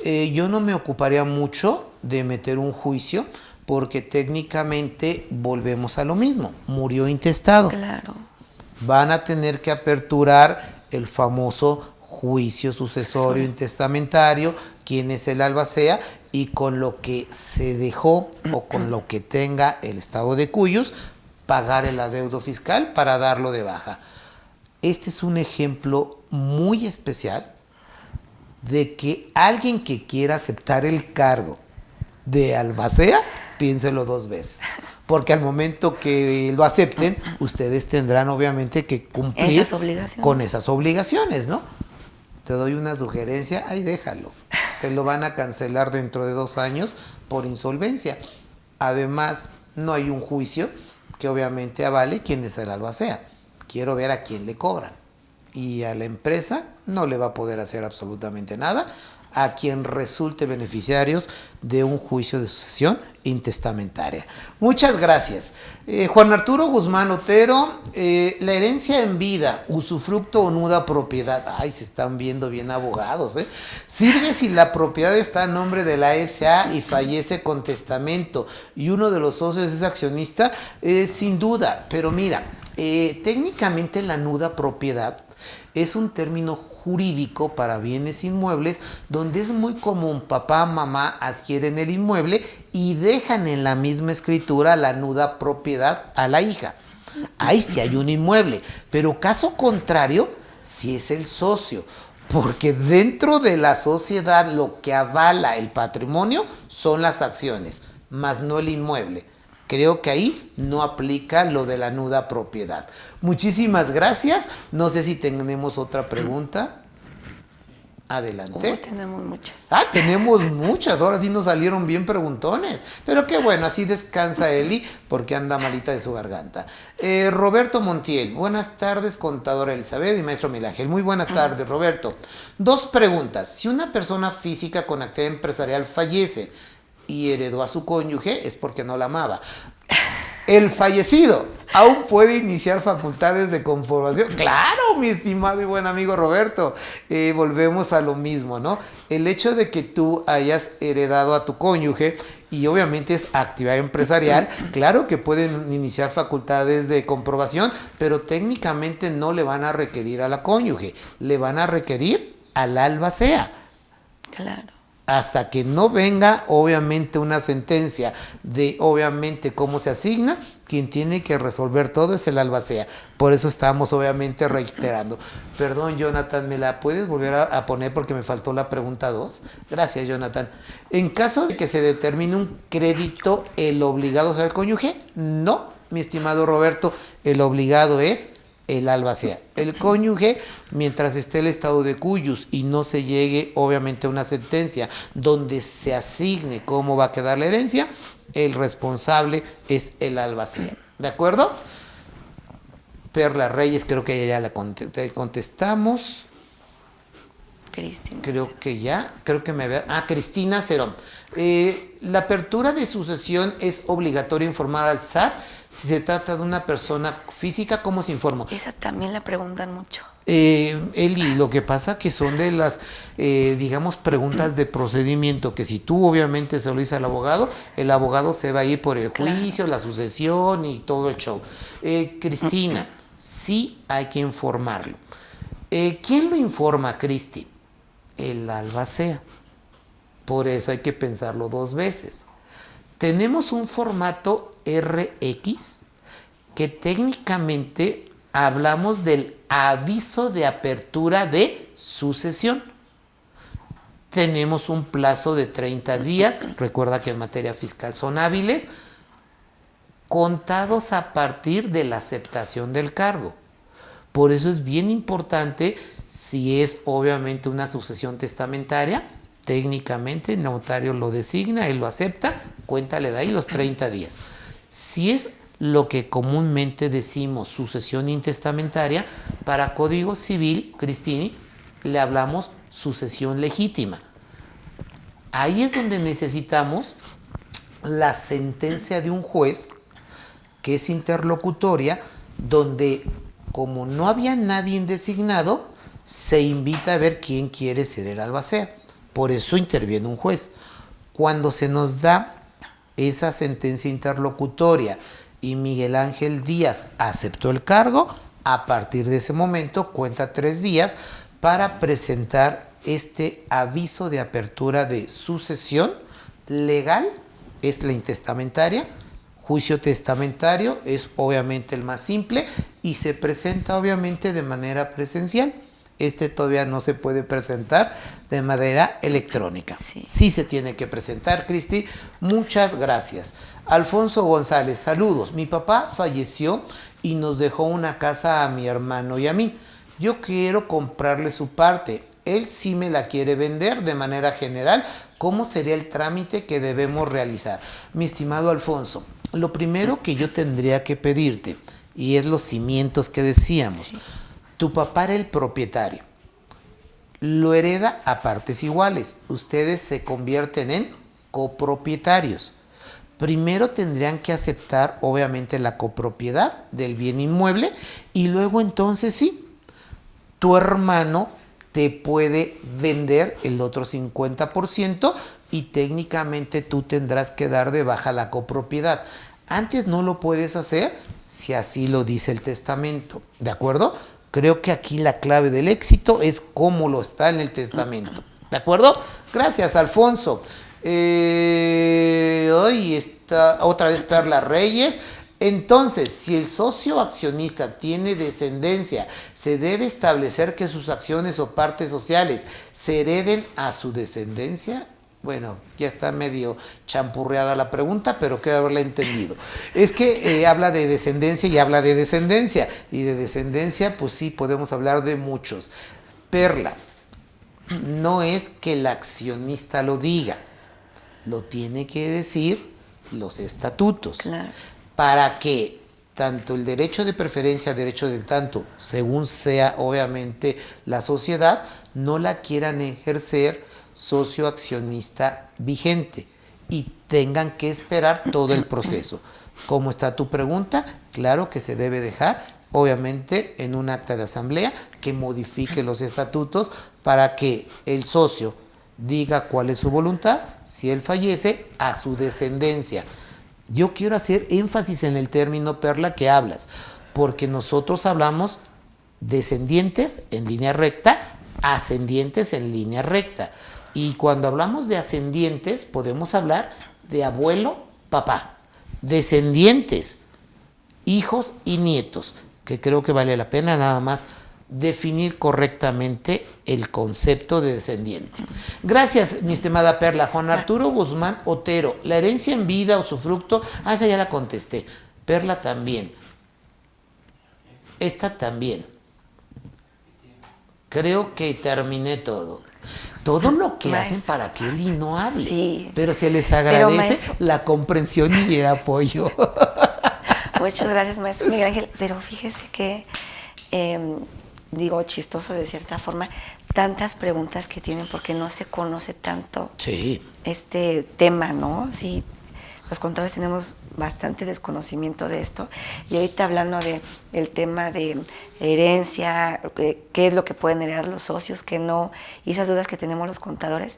Yo no me ocuparía mucho de meter un juicio porque técnicamente volvemos a lo mismo. Murió intestado. Claro. Van a tener que aperturar el famoso juicio sucesorio intestamentario, quién es el albacea y con lo que se dejó o con lo que tenga el estado de cuyos, pagar el adeudo fiscal para darlo de baja. Este es un ejemplo muy especial de que alguien que quiera aceptar el cargo de albacea, piénselo 2 veces. Porque al momento que lo acepten, ustedes tendrán obviamente que cumplir con esas obligaciones, ¿no? Te doy una sugerencia, ahí déjalo. Te lo van a cancelar dentro de 2 años por insolvencia. Además, no hay un juicio que obviamente avale quién es el albacea. Quiero ver a quién le cobran. Y a la empresa no le va a poder hacer absolutamente nada a quien resulte beneficiarios de un juicio de sucesión intestamentaria. Muchas gracias. Juan Arturo Guzmán Otero, la herencia en vida, usufructo o nuda propiedad. Ay, se están viendo bien abogados, ¿eh? Sirve si la propiedad está a nombre de la SA y fallece con testamento y uno de los socios es accionista, sin duda. Pero mira, técnicamente la nuda propiedad es un término jurídico para bienes inmuebles donde es muy común papá, mamá adquieren el inmueble y dejan en la misma escritura la nuda propiedad a la hija. Ahí sí hay un inmueble, pero caso contrario, si es el socio, porque dentro de la sociedad lo que avala el patrimonio son las acciones, más no el inmueble. Creo que ahí no aplica lo de la nuda propiedad. Muchísimas gracias. No sé si tenemos otra pregunta. Adelante. Tenemos muchas. Tenemos muchas. Ahora sí nos salieron bien preguntones. Pero qué bueno, así descansa Eli porque anda malita de su garganta. Roberto Montiel. Buenas tardes, contadora Elizabeth y maestro Miguel Ángel. Muy buenas tardes, Roberto. 2 preguntas. Si una persona física con actividad empresarial fallece y heredó a su cónyuge, es porque no la amaba. El fallecido aún puede iniciar facultades de conformación. Claro, mi estimado y buen amigo Roberto. Volvemos a lo mismo, ¿no? El hecho de que tú hayas heredado a tu cónyuge y obviamente es actividad empresarial, claro que pueden iniciar facultades de comprobación, pero técnicamente no le van a requerir a la cónyuge, le van a requerir al albacea. Claro. Hasta que no venga obviamente una sentencia de obviamente cómo se asigna, quien tiene que resolver todo es el albacea. Por eso estamos obviamente reiterando. Perdón, Jonathan, ¿me la puedes volver a poner porque me faltó la pregunta 2? Gracias, Jonathan. En caso de que se determine un crédito, ¿el obligado es el cónyuge? No, mi estimado Roberto, el obligado es el albacea. El cónyuge, mientras esté el estado de cuyos y no se llegue obviamente a una sentencia donde se asigne cómo va a quedar la herencia, el responsable es el albacea. ¿De acuerdo? Perla Reyes, creo que ya la contestamos. Cristina. Creo que me vea. Cristina Cerón. La apertura de sucesión es obligatorio informar al SAT si se trata de una persona física. ¿Cómo se informa? Esa también la preguntan mucho. Eli, lo que pasa que son de las, digamos, preguntas de procedimiento que si tú obviamente se lo dices al abogado, el abogado se va a ir por el juicio, la sucesión y todo el show. Cristina, sí hay que informarlo. ¿Quién lo informa, Cristi? el albacea. Por eso hay que pensarlo 2 veces. Tenemos un formato RX que técnicamente hablamos del aviso de apertura de sucesión. Tenemos un plazo de 30 días, recuerda que en materia fiscal son hábiles, contados a partir de la aceptación del cargo. Por eso es bien importante, si es obviamente una sucesión testamentaria, técnicamente el notario lo designa, él lo acepta, cuéntale de ahí los 30 días. Si es lo que comúnmente decimos sucesión intestamentaria, para Código Civil, Cristini, le hablamos sucesión legítima. Ahí es donde necesitamos la sentencia de un juez, que es interlocutoria, donde como no había nadie designado, se invita a ver quién quiere ser el albacea. Por eso interviene un juez. Cuando se nos da esa sentencia interlocutoria y Miguel Ángel Díaz aceptó el cargo, a partir de ese momento cuenta 3 días para presentar este aviso de apertura de sucesión legal, es la intestamentaria. Juicio testamentario es obviamente el más simple y se presenta obviamente de manera presencial. Este todavía no se puede presentar de manera electrónica. Sí se tiene que presentar, Cristi. Muchas gracias. Alfonso González, saludos. Mi papá falleció y nos dejó una casa a mi hermano y a mí. Yo quiero comprarle su parte. Él sí me la quiere vender de manera general. ¿Cómo sería el trámite que debemos realizar? Mi estimado Alfonso, lo primero que yo tendría que pedirte, y es los cimientos que decíamos, tu papá era el propietario, lo hereda a partes iguales, ustedes se convierten en copropietarios. Primero tendrían que aceptar obviamente la copropiedad del bien inmueble y luego entonces sí, tu hermano te puede vender el otro 50% y técnicamente tú tendrás que dar de baja la copropiedad. Antes no lo puedes hacer si así lo dice el testamento, ¿de acuerdo? Creo que aquí la clave del éxito es cómo lo está en el testamento, ¿de acuerdo? Gracias, Alfonso. Hoy está otra vez Perla Reyes. Entonces, si el socio accionista tiene descendencia, se debe establecer que sus acciones o partes sociales se hereden a su descendencia. Bueno, ya está medio champurreada la pregunta, pero quiero haberla entendido. Es que habla de descendencia y habla de descendencia. Y de descendencia, pues sí, podemos hablar de muchos. Perla, no es que el accionista lo diga, lo tiene que decir los estatutos. Claro. Para que tanto el derecho de preferencia, derecho de tanto, según sea obviamente la sociedad, no la quieran ejercer socio accionista vigente y tengan que esperar todo el proceso. ¿Cómo está tu pregunta? Claro que se debe dejar, obviamente, en un acta de asamblea que modifique los estatutos para que el socio diga cuál es su voluntad, si él fallece, a su descendencia. Yo quiero hacer énfasis en el término, Perla, que hablas, porque nosotros hablamos descendientes en línea recta, ascendientes en línea recta. Y cuando hablamos de ascendientes, podemos hablar de abuelo, papá, descendientes, hijos y nietos, que creo que vale la pena nada más definir correctamente el concepto de descendiente. Gracias, mi estimada Perla. Juan Arturo Guzmán Otero, la herencia en vida o usufructo, esa ya la contesté. Perla también. Esta también. Creo que terminé todo. Todo lo que hacen para que Eli no hable. Sí. Pero se les agradece la comprensión y el apoyo. Muchas gracias, maestro Miguel Ángel. Pero fíjese que digo, chistoso de cierta forma, tantas preguntas que tienen porque no se conoce tanto este tema, ¿no? Sí, los contadores tenemos bastante desconocimiento de esto. Y ahorita hablando del tema de herencia, qué es lo que pueden heredar los socios, qué no, y esas dudas que tenemos los contadores,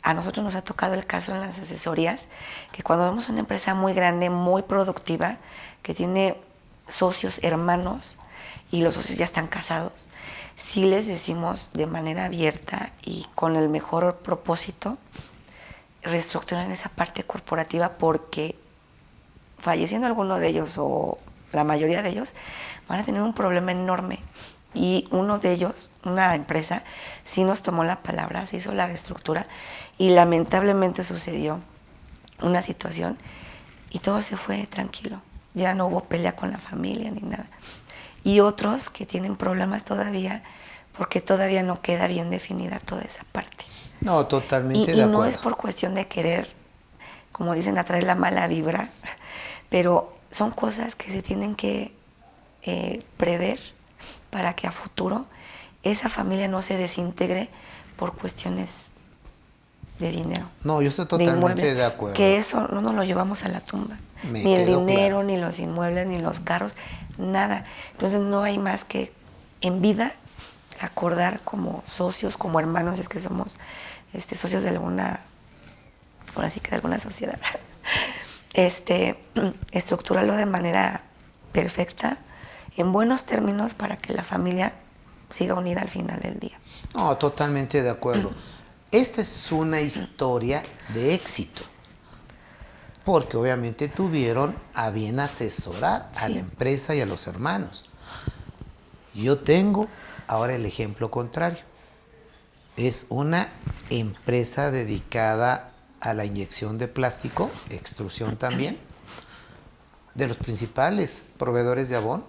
a nosotros nos ha tocado el caso en las asesorías, que cuando vemos una empresa muy grande, muy productiva, que tiene socios hermanos, y los socios ya están casados, sí les decimos de manera abierta y con el mejor propósito, reestructuran esa parte corporativa, porque falleciendo alguno de ellos o la mayoría de ellos, van a tener un problema enorme. Y uno de ellos, una empresa, sí nos tomó la palabra, se hizo la reestructura y lamentablemente sucedió una situación y todo se fue tranquilo. Ya no hubo pelea con la familia ni nada. Y otros que tienen problemas todavía porque todavía no queda bien definida toda esa parte. No, totalmente de Y acuerdo. no es por cuestión de querer, como dicen, atraer la mala vibra, pero son cosas que se tienen que prever para que a futuro esa familia no se desintegre por cuestiones de dinero. No, yo estoy de totalmente inmuebles, de acuerdo. que eso no nos lo llevamos a la tumba. Me Ni el quedó dinero, claro. ni los inmuebles, ni los carros, nada. Entonces no hay más que en vida acordar como socios, como hermanos, es que somos socios de alguna, ahora sí que de alguna sociedad. Estructurarlo de manera perfecta, en buenos términos, para que la familia siga unida al final del día. No, totalmente de acuerdo. Esta es una historia de éxito, porque obviamente tuvieron a bien asesorar a la empresa y a los hermanos. Yo tengo ahora el ejemplo contrario. Es una empresa dedicada a la inyección de plástico, extrusión también, de los principales proveedores de Avon.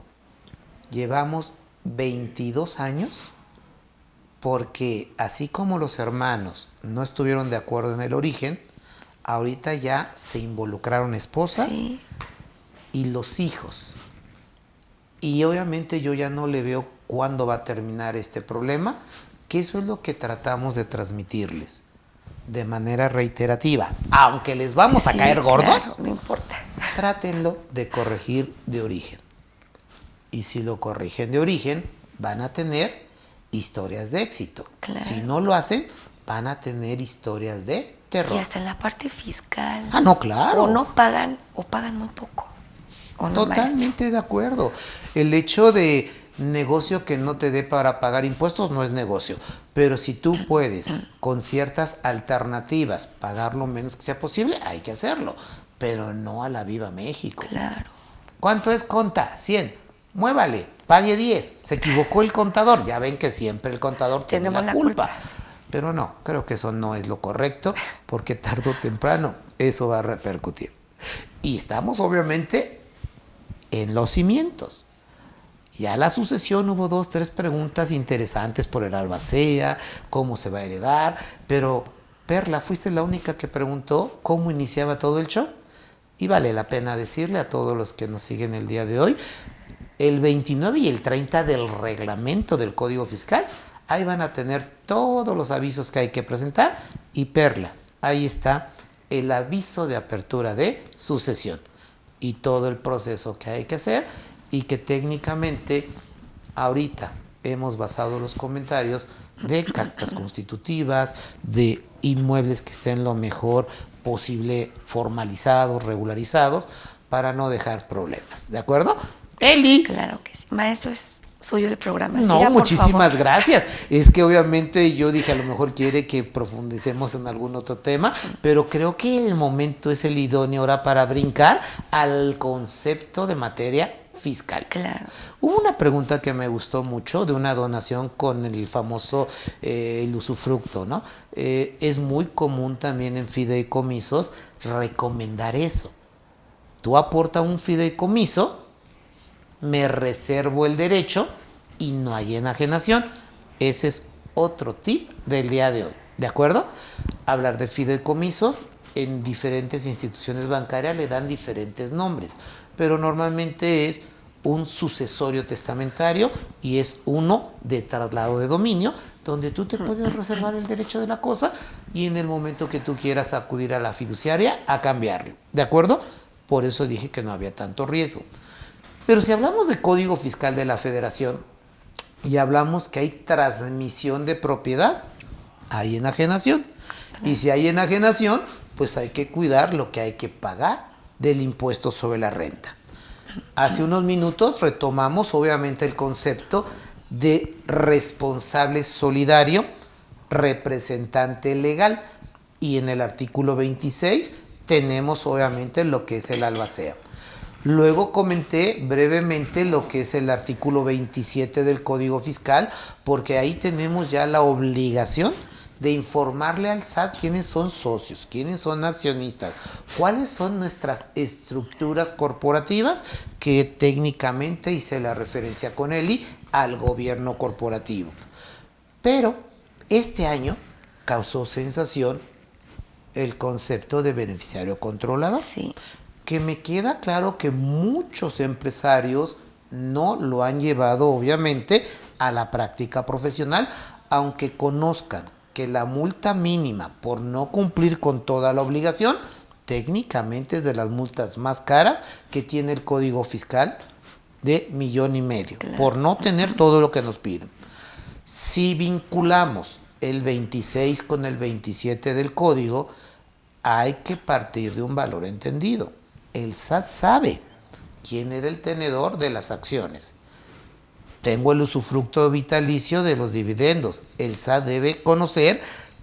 Llevamos 22 años, porque así como los hermanos no estuvieron de acuerdo en el origen, ahorita ya se involucraron esposas y los hijos. Y obviamente yo ya no le veo cuándo va a terminar este problema, que eso es lo que tratamos de transmitirles de manera reiterativa. Aunque les vamos a caer gordos, claro, no importa. Trátenlo de corregir de origen. Y si lo corrigen de origen, van a tener historias de éxito. Claro. Si no lo hacen, van a tener historias de terror. Y hasta en la parte fiscal. Ah, no, claro. O no pagan, o pagan muy poco. ¿O no, Totalmente maestro? de acuerdo. El hecho de negocio que no te dé para pagar impuestos no es negocio. Pero si tú puedes, con ciertas alternativas, pagar lo menos que sea posible, hay que hacerlo. Pero no a la Viva México. Claro. ¿Cuánto es conta? 100. Muévale, pague 10. Se equivocó el contador. Ya ven que siempre el contador tiene Tenemos la la culpa. culpa. Pero no, creo que eso no es lo correcto, porque tarde o temprano eso va a repercutir. Y estamos obviamente en los cimientos. Ya la sucesión hubo 2, 3 preguntas interesantes por el albacea, cómo se va a heredar, pero Perla, ¿fuiste la única que preguntó cómo iniciaba todo el show? Y vale la pena decirle a todos los que nos siguen el día de hoy, el 29 y el 30 del reglamento del Código Fiscal, ahí van a tener todos los avisos que hay que presentar. Y Perla, ahí está el aviso de apertura de sucesión y todo el proceso que hay que hacer, y que técnicamente ahorita hemos basado los comentarios de cartas constitutivas, de inmuebles que estén lo mejor posible formalizados, regularizados, para no dejar problemas. ¿De acuerdo? Eli. Claro que sí. Maestro, es suyo el programa. No, Siga, por muchísimas favor. gracias. Es que obviamente yo dije, a lo mejor quiere que profundicemos en algún otro tema, pero creo que el momento es el idóneo ahora para brincar al concepto de materia fiscal. Claro. Hubo una pregunta que me gustó mucho de una donación con el famoso el usufructo, ¿no? Es muy común también en fideicomisos recomendar eso. Tú aportas un fideicomiso, me reservo el derecho y no hay enajenación. Ese es otro tip del día de hoy, ¿de acuerdo? Hablar de fideicomisos, en diferentes instituciones bancarias le dan diferentes nombres, pero normalmente es un sucesorio testamentario y es uno de traslado de dominio, donde tú te puedes reservar el derecho de la cosa y en el momento que tú quieras acudir a la fiduciaria a cambiarlo, ¿de acuerdo? Por eso dije que no había tanto riesgo. Pero si hablamos de Código Fiscal de la Federación y hablamos que hay transmisión de propiedad, hay enajenación. Y si hay enajenación, pues hay que cuidar lo que hay que pagar del impuesto sobre la renta. Hace unos minutos retomamos obviamente el concepto de responsable solidario, representante legal, y en el artículo 26 tenemos obviamente lo que es el albacea. Luego comenté brevemente lo que es el artículo 27 del Código Fiscal, porque ahí tenemos ya la obligación de informarle al SAT quiénes son socios, quiénes son accionistas, cuáles son nuestras estructuras corporativas, que técnicamente hice la referencia con Eli al gobierno corporativo. Pero este año causó sensación el concepto de beneficiario controlador. Sí. Que me queda claro que muchos empresarios no lo han llevado obviamente a la práctica profesional, aunque conozcan que la multa mínima por no cumplir con toda la obligación técnicamente es de las multas más caras que tiene el Código Fiscal, de 1,5 millones, claro, por no tener todo lo que nos piden. Si vinculamos el 26 con el 27 del código, hay que partir de un valor entendido. El SAT sabe quién era el tenedor de las acciones. Tengo el usufructo vitalicio de los dividendos. El SAT debe conocer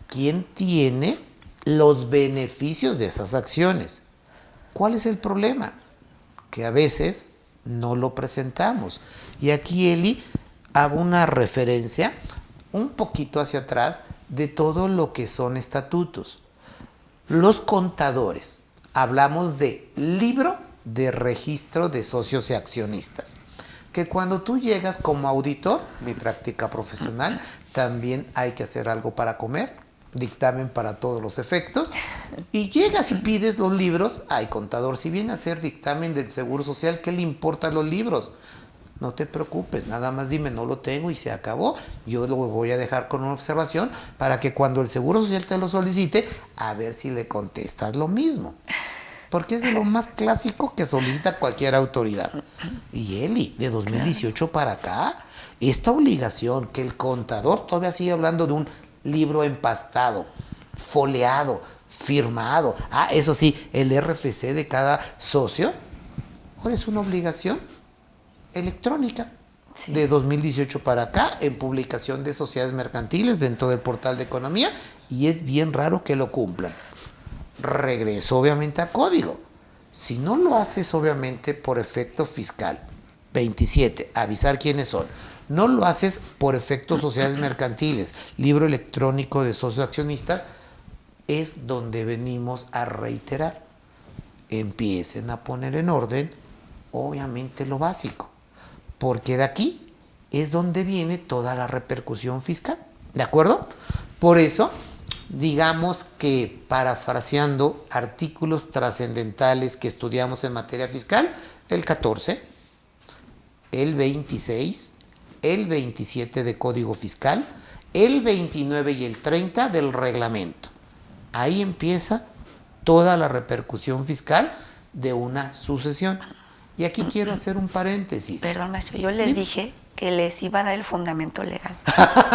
quién tiene los beneficios de esas acciones. ¿Cuál es el problema? Que a veces no lo presentamos. Y aquí, Eli, hago una referencia un poquito hacia atrás de todo lo que son estatutos. Los contadores, hablamos de libro de registro de socios y accionistas, que cuando tú llegas como auditor, mi práctica profesional, también hay que hacer algo para comer, dictamen para todos los efectos, y llegas y pides los libros. Ay, contador, si viene a hacer dictamen del Seguro Social, ¿qué le importan los libros? No te preocupes, nada más dime, no lo tengo y se acabó. Yo lo voy a dejar con una observación para que cuando el Seguro Social te lo solicite, a ver si le contestas lo mismo. Porque es de lo más clásico que solicita cualquier autoridad. Y Eli, de 2018 para acá, esta obligación que el contador todavía sigue hablando de un libro empastado, foliado, firmado. Eso sí, el RFC de cada socio, ahora es una obligación electrónica. Sí. De 2018 para acá, en publicación de sociedades mercantiles dentro del portal de economía, y es bien raro que lo cumplan. Regreso obviamente a código. Si no lo haces obviamente por efecto fiscal, 27, avisar quiénes son. No lo haces por efectos sociedades mercantiles, libro electrónico de socios accionistas, es donde venimos a reiterar. Empiecen a poner en orden obviamente lo básico, porque de aquí es donde viene toda la repercusión fiscal, ¿de acuerdo? Por eso, digamos que parafraseando artículos trascendentales que estudiamos en materia fiscal, el 14, el 26, el 27 de Código Fiscal, el 29 y el 30 del reglamento. Ahí empieza toda la repercusión fiscal de una sucesión. Y aquí quiero hacer un paréntesis. Perdón, maestro, yo les dije que les iba a dar el fundamento legal.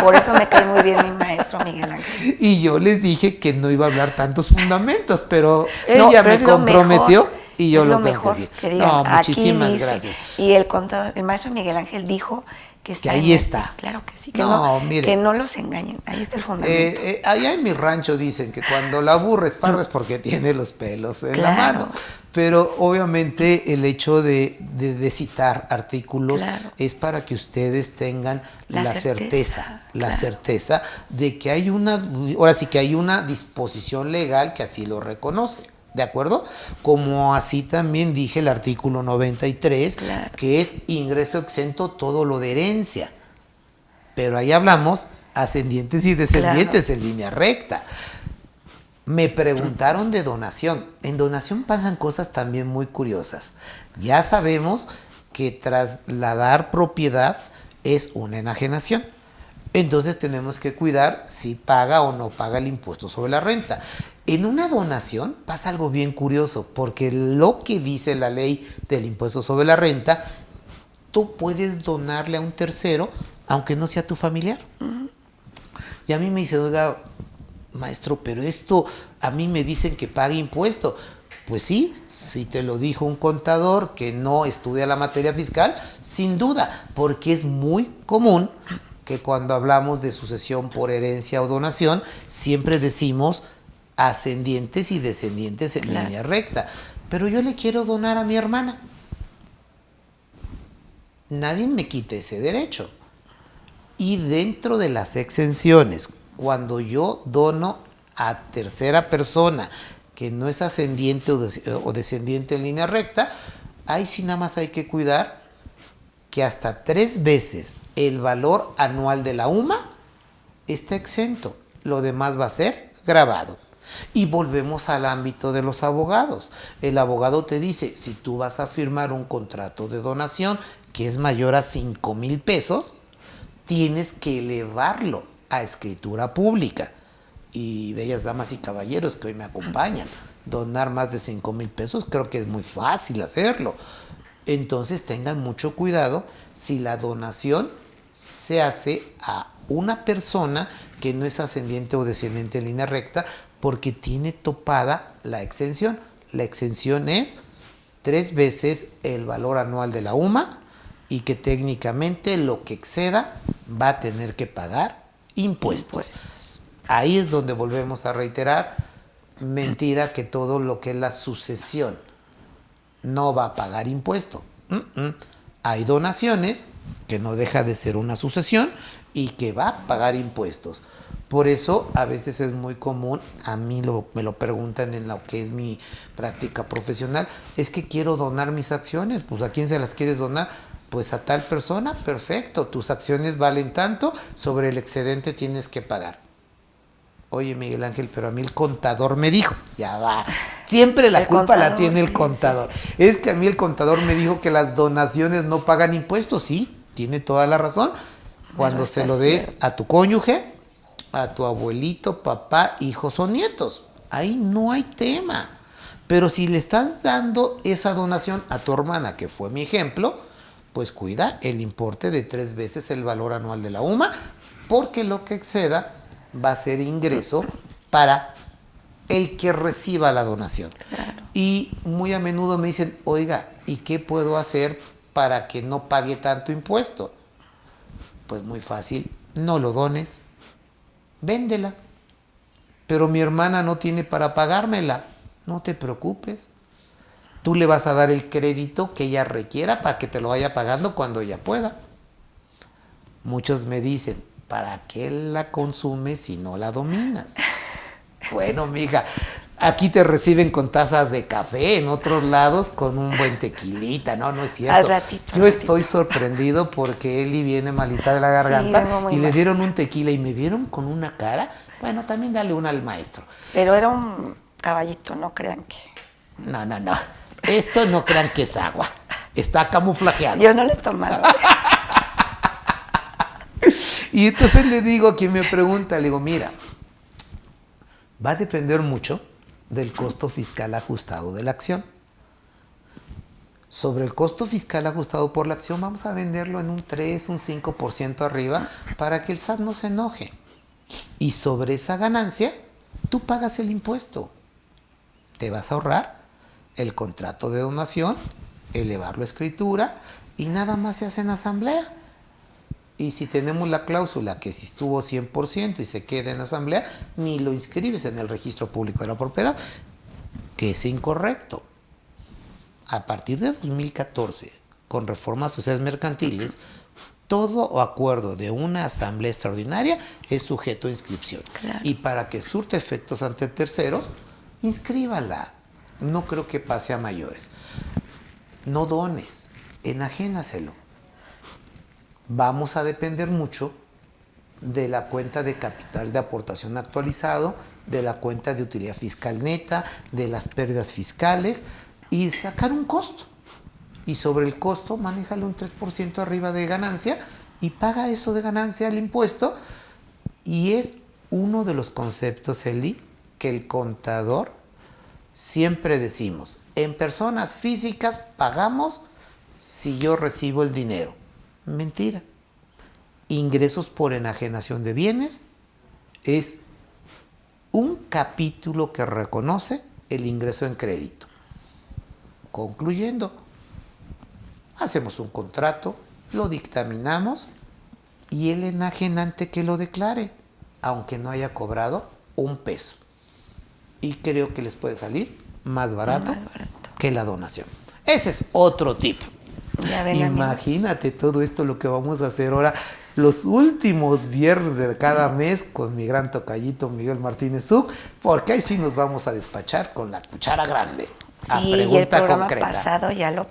Por eso me cae muy bien mi maestro Miguel Ángel. Y yo les dije que no iba a hablar tantos fundamentos, pero ella me comprometió y yo lo tengo que decir. No, muchísimas gracias. Y el contador, el maestro Miguel Ángel dijo que ahí está. Claro que sí, que no los engañen. Ahí está el fundamento. Allá en mi rancho dicen que cuando la burra es parda es porque tiene los pelos en la mano. Pero obviamente el hecho de citar artículos es para que ustedes tengan la certeza de que hay una disposición legal que así lo reconoce. ¿De acuerdo? Como así también dije el artículo 93, que es ingreso exento todo lo de herencia. Pero ahí hablamos ascendientes y descendientes en línea recta. Me preguntaron de donación. En donación pasan cosas también muy curiosas. Ya sabemos que trasladar propiedad es una enajenación. Entonces tenemos que cuidar si paga o no paga el impuesto sobre la renta. En una donación pasa algo bien curioso, porque lo que dice la ley del impuesto sobre la renta, tú puedes donarle a un tercero, aunque no sea tu familiar. Y a mí me dice, oiga, maestro, pero esto a mí me dicen que pague impuesto. Pues sí, si te lo dijo un contador que no estudia la materia fiscal, sin duda, porque es muy común que cuando hablamos de sucesión por herencia o donación, siempre decimos ascendientes y descendientes en línea recta. Pero yo le quiero donar a mi hermana. Nadie me quita ese derecho. Y dentro de las exenciones, cuando yo dono a tercera persona que no es ascendiente o descendiente en línea recta, ahí sí nada más hay que cuidar que hasta 3 veces el valor anual de la UMA está exento. Lo demás va a ser grabado. Y volvemos al ámbito de los abogados. El abogado te dice, si tú vas a firmar un contrato de donación que es mayor a 5,000 pesos, tienes que elevarlo a escritura pública. Y bellas damas y caballeros que hoy me acompañan, donar más de 5,000 pesos creo que es muy fácil hacerlo. Entonces tengan mucho cuidado si la donación se hace a una persona que no es ascendiente o descendiente en línea recta, porque tiene topada la exención. La exención es 3 veces el valor anual de la UMA y que técnicamente lo que exceda va a tener que pagar impuestos. Ahí es donde volvemos a reiterar, mentira que todo lo que es la sucesión no va a pagar impuesto. Hay donaciones que no deja de ser una sucesión y que va a pagar impuestos. Por eso a veces es muy común, a mí me lo preguntan en lo que es mi práctica profesional, es que quiero donar mis acciones. Pues ¿a quién se las quieres donar? Pues a tal persona. Perfecto, tus acciones valen tanto, sobre el excedente tienes que pagar. Oye, Miguel Ángel, pero a mí el contador me dijo, ya va, siempre la culpa contador, la tiene el contador. Sí. Es que a mí el contador me dijo que las donaciones no pagan impuestos. Sí, tiene toda la razón. Cuando se lo des a tu cónyuge, a tu abuelito, papá, hijos o nietos, ahí no hay tema. Pero si le estás dando esa donación a tu hermana, que fue mi ejemplo, pues cuida el importe de 3 veces el valor anual de la UMA, porque lo que exceda va a ser ingreso para el que reciba la donación. Claro. Y muy a menudo me dicen, oiga, ¿y qué puedo hacer para que no pague tanto impuesto? Pues muy fácil, no lo dones, véndela. Pero mi hermana no tiene para pagármela. No te preocupes. Tú le vas a dar el crédito que ella requiera para que te lo vaya pagando cuando ella pueda. Muchos me dicen, ¿para qué la consumes si no la dominas? Bueno, mija, aquí te reciben con tazas de café, en otros lados con un buen tequilita. No es cierto. Al ratito. Yo estoy sorprendido porque Eli viene malita de la garganta y le dieron un tequila y me vieron con una cara. Bueno, también dale una al maestro. Pero era un caballito, no crean que... No. Esto no crean que es agua. Está camuflajeado. Yo no le he tomado. Y entonces le digo a quien me pregunta, le digo, mira, va a depender mucho del costo fiscal ajustado de la acción. Sobre el costo fiscal ajustado por la acción vamos a venderlo en un 3, un 5% arriba para que el SAT no se enoje. Y sobre esa ganancia, tú pagas el impuesto. Te vas a ahorrar el contrato de donación, elevarlo a escritura y nada más se hace en asamblea. Y si tenemos la cláusula que si estuvo 100% y se queda en asamblea, ni lo inscribes en el registro público de la propiedad, que es incorrecto. A partir de 2014, con reformas sociales mercantiles, todo acuerdo de una asamblea extraordinaria es sujeto a inscripción. Claro. Y para que surte efectos ante terceros, inscríbala. No creo que pase a mayores. No dones, enajénaselo. Vamos a depender mucho de la cuenta de capital de aportación actualizado, de la cuenta de utilidad fiscal neta, de las pérdidas fiscales y sacar un costo. Y sobre el costo, manéjale un 3% arriba de ganancia y paga eso de ganancia al impuesto. Y es uno de los conceptos, Eli, que el contador siempre decimos, en personas físicas pagamos si yo recibo el dinero. Mentira. Ingresos por enajenación de bienes es un capítulo que reconoce el ingreso en crédito. Concluyendo, hacemos un contrato, lo dictaminamos y el enajenante que lo declare, aunque no haya cobrado un peso. Y creo que les puede salir más barato que la donación. Ese es otro tip. Ya ven, imagínate amigos, todo esto lo que vamos a hacer ahora los últimos viernes de cada mes con mi gran tocallito Miguel Martínez Zuc, porque ahí sí nos vamos a despachar con la cuchara grande. Sí, y el programa pasado ya lo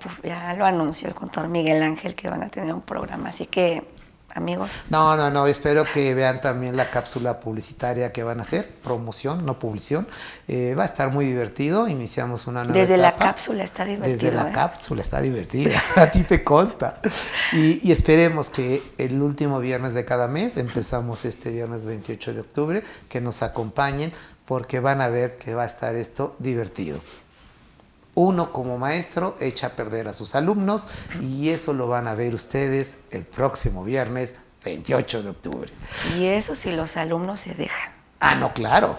anunció el contador Miguel Ángel, que van a tener un programa, así que amigos. No, espero que vean también la cápsula publicitaria que van a hacer, promoción, no publicación. Va a estar muy divertido, iniciamos una nueva Desde etapa. La cápsula está divertido. Desde la cápsula está divertida, a ti te consta. Y esperemos que el último viernes de cada mes, empezamos este viernes 28 de octubre, que nos acompañen, porque van a ver que va a estar esto divertido. Uno como maestro echa a perder a sus alumnos y eso lo van a ver ustedes el próximo viernes 28 de octubre. Y eso si los alumnos se dejan. No, claro.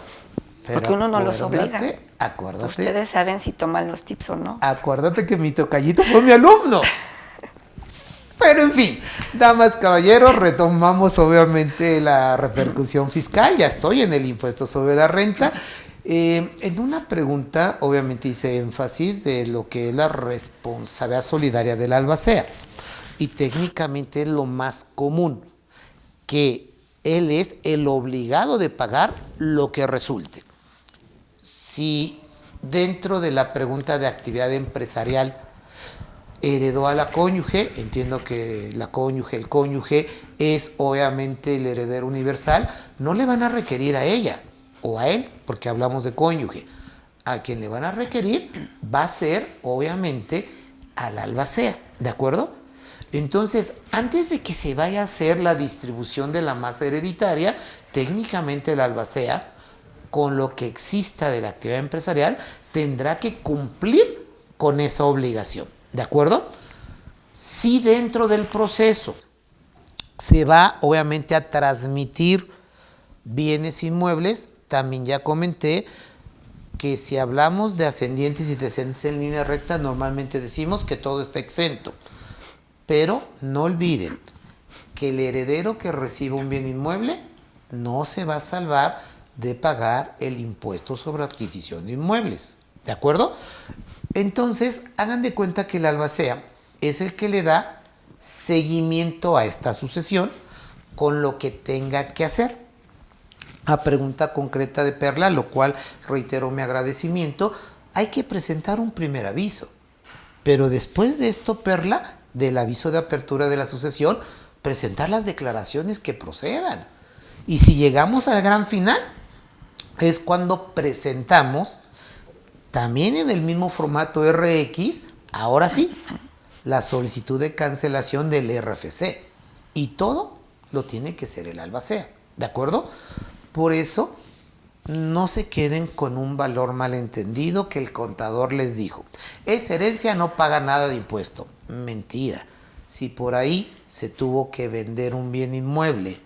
Pero porque uno no los obliga. Acuérdate. Ustedes saben si toman los tips o no. Acuérdate que mi tocallito fue mi alumno. Pero en fin, damas, caballeros, retomamos obviamente la repercusión fiscal. Ya estoy en el impuesto sobre la renta. En una pregunta, obviamente hice énfasis de lo que es la responsabilidad solidaria del albacea. Y técnicamente es lo más común, que él es el obligado de pagar lo que resulte. Si dentro de la pregunta de actividad empresarial heredó a la cónyuge, entiendo que el cónyuge es obviamente el heredero universal, no le van a requerir a ella o a él, porque hablamos de cónyuge. A quien le van a requerir va a ser, obviamente, al albacea, ¿de acuerdo? Entonces, antes de que se vaya a hacer la distribución de la masa hereditaria, técnicamente el albacea, con lo que exista de la actividad empresarial, tendrá que cumplir con esa obligación, ¿de acuerdo? Si dentro del proceso se va, obviamente, a transmitir bienes inmuebles, también ya comenté que si hablamos de ascendientes y descendientes en línea recta, normalmente decimos que todo está exento. Pero no olviden que el heredero que reciba un bien inmueble no se va a salvar de pagar el impuesto sobre adquisición de inmuebles. ¿De acuerdo? Entonces, hagan de cuenta que el albacea es el que le da seguimiento a esta sucesión con lo que tenga que hacer. A pregunta concreta de Perla, lo cual reitero mi agradecimiento, hay que presentar un primer aviso. Pero después de esto, Perla, del aviso de apertura de la sucesión, presentar las declaraciones que procedan. Y si llegamos al gran final, es cuando presentamos, también en el mismo formato RX, ahora sí, la solicitud de cancelación del RFC. Y todo lo tiene que ser el albacea, ¿de acuerdo? Por eso, no se queden con un valor malentendido que el contador les dijo. Esa herencia no paga nada de impuesto. Mentira. Si por ahí se tuvo que vender un bien inmueble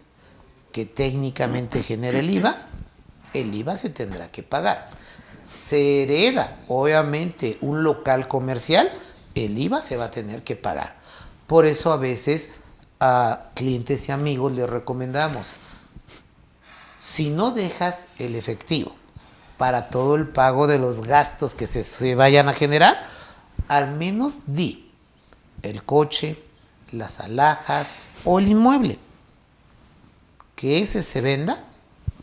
que técnicamente genera el IVA se tendrá que pagar. Se hereda, obviamente, un local comercial, el IVA se va a tener que pagar. Por eso a veces a clientes y amigos les recomendamos, si no dejas el efectivo para todo el pago de los gastos que se vayan a generar, al menos di el coche, las alhajas o el inmueble. Que ese se venda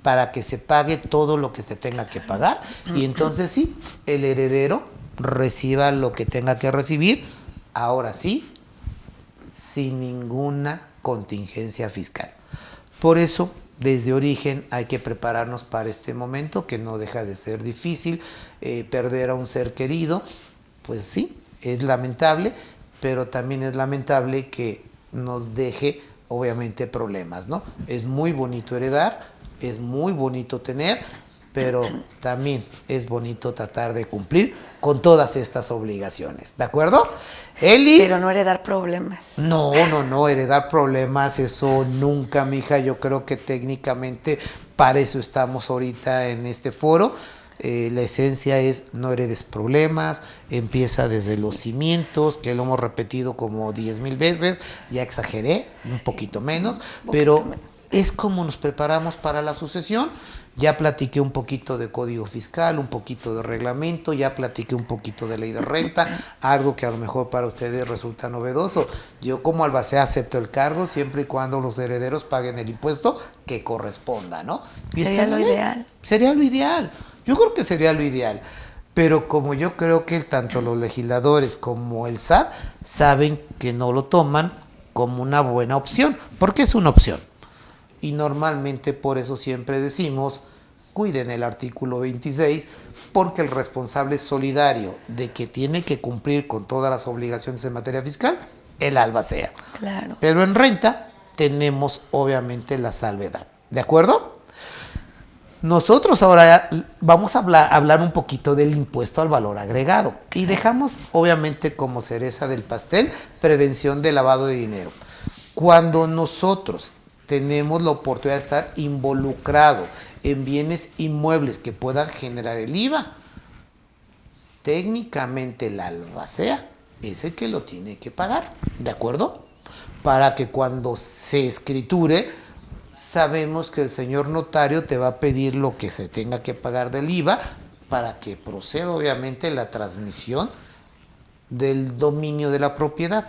para que se pague todo lo que se tenga que pagar y entonces sí, el heredero reciba lo que tenga que recibir, ahora sí, sin ninguna contingencia fiscal. Por eso, desde origen hay que prepararnos para este momento que no deja de ser difícil. Perder a un ser querido, pues sí, es lamentable, pero también es lamentable que nos deje obviamente problemas, ¿no? Es muy bonito heredar, es muy bonito tener, pero también es bonito tratar de cumplir con todas estas obligaciones, ¿de acuerdo? Eli. Pero no heredar problemas. No, heredar problemas, eso nunca, mija. Yo creo que técnicamente para eso estamos ahorita en este foro. La esencia es no heredes problemas, empieza desde los cimientos, que lo hemos repetido como 10,000 veces, ya exageré, un poquito menos, pero es como nos preparamos para la sucesión. Ya platiqué un poquito de código fiscal, un poquito de reglamento, ya platiqué un poquito de ley de renta, algo que a lo mejor para ustedes resulta novedoso. Yo como albacea acepto el cargo siempre y cuando los herederos paguen el impuesto que corresponda, ¿no? Y sería lo ideal. Sería lo ideal. Yo creo que sería lo ideal. Pero como yo creo que tanto los legisladores como el SAT saben que no lo toman como una buena opción, porque es una opción. Y normalmente por eso siempre decimos, cuiden el artículo 26, porque el responsable solidario de que tiene que cumplir con todas las obligaciones en materia fiscal, el albacea. Claro. Pero en renta tenemos obviamente la salvedad. ¿De acuerdo? Nosotros ahora vamos a hablar un poquito del impuesto al valor agregado. Y dejamos obviamente como cereza del pastel prevención de lavado de dinero. Cuando nosotros tenemos la oportunidad de estar involucrado en bienes inmuebles que puedan generar el IVA, técnicamente el albacea es el que lo tiene que pagar, ¿de acuerdo? Para que cuando se escriture, sabemos que el señor notario te va a pedir lo que se tenga que pagar del IVA para que proceda obviamente la transmisión del dominio de la propiedad.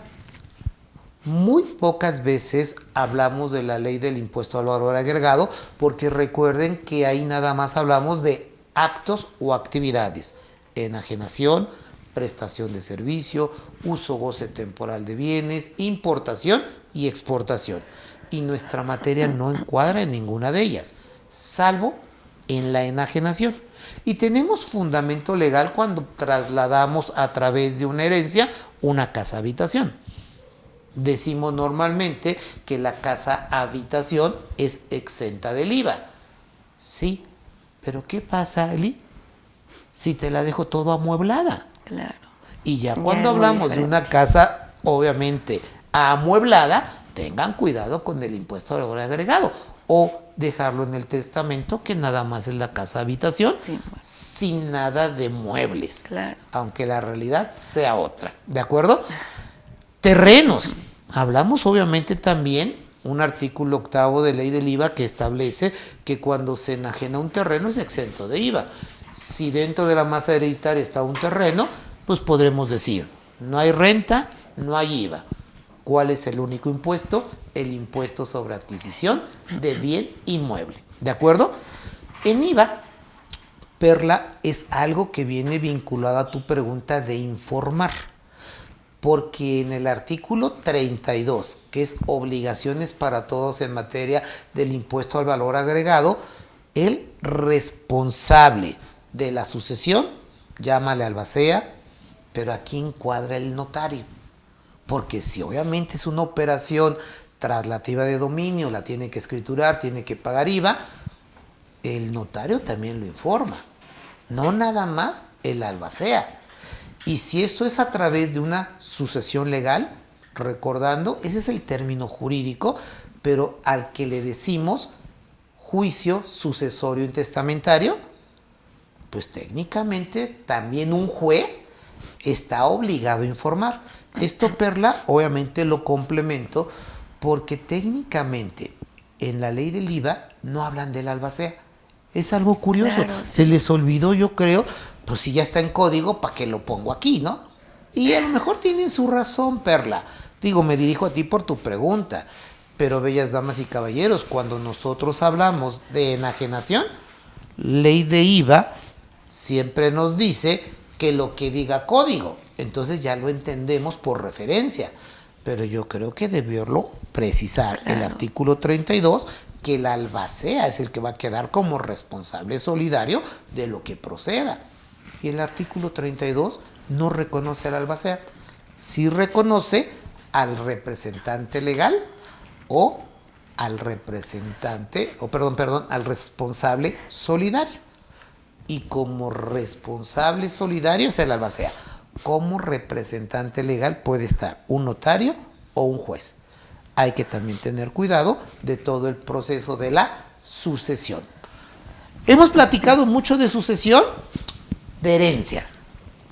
Muy pocas veces hablamos de la ley del impuesto al valor agregado, porque recuerden que ahí nada más hablamos de actos o actividades: enajenación, prestación de servicio, uso goce temporal de bienes, importación y exportación. Y nuestra materia no encuadra en ninguna de ellas, salvo en la enajenación. Y tenemos fundamento legal cuando trasladamos a través de una herencia una casa habitación. Decimos normalmente que la casa habitación es exenta del IVA. Sí, pero ¿qué pasa, Eli? Si te la dejo todo amueblada. Claro. Y ya cuando hablamos de una casa, obviamente, amueblada, tengan cuidado con el impuesto al valor agregado. O dejarlo en el testamento, que nada más es la casa habitación, sí, sin nada de muebles. Claro. Aunque la realidad sea otra. ¿De acuerdo? Terrenos. Hablamos obviamente también un artículo 8 de ley del IVA que establece que cuando se enajena un terreno es exento de IVA. Si dentro de la masa hereditaria está un terreno, pues podremos decir, no hay renta, no hay IVA. ¿Cuál es el único impuesto? El impuesto sobre adquisición de bien inmueble. ¿De acuerdo? En IVA, Perla, es algo que viene vinculado a tu pregunta de informar. Porque en el artículo 32, que es obligaciones para todos en materia del impuesto al valor agregado, el responsable de la sucesión, llámale albacea, pero aquí encuadra el notario. Porque si obviamente es una operación traslativa de dominio, la tiene que escriturar, tiene que pagar IVA, el notario también lo informa. No nada más el albacea. Y si eso es a través de una sucesión legal, recordando, ese es el término jurídico, pero al que le decimos juicio sucesorio intestamentario, pues técnicamente también un juez está obligado a informar. Esto, Perla, obviamente lo complemento porque técnicamente en la ley del IVA no hablan del albacea. Es algo curioso. Claro, sí. Se les olvidó, yo creo, pues si ya está en código, ¿para qué lo pongo aquí, no? Y a lo mejor tienen su razón, Perla. Digo, me dirijo a ti por tu pregunta. Pero, bellas damas y caballeros, cuando nosotros hablamos de enajenación, ley de IVA siempre nos dice que lo que diga código. Entonces ya lo entendemos por referencia. Pero yo creo que debió precisar el artículo 32, que el albacea es el que va a quedar como responsable solidario de lo que proceda. Y el artículo 32 no reconoce al albacea, sí reconoce al representante legal o al representante, al responsable solidario. Y como responsable solidario es el albacea. Como representante legal puede estar un notario o un juez. Hay que también tener cuidado de todo el proceso de la sucesión. Hemos platicado mucho de sucesión, de herencia.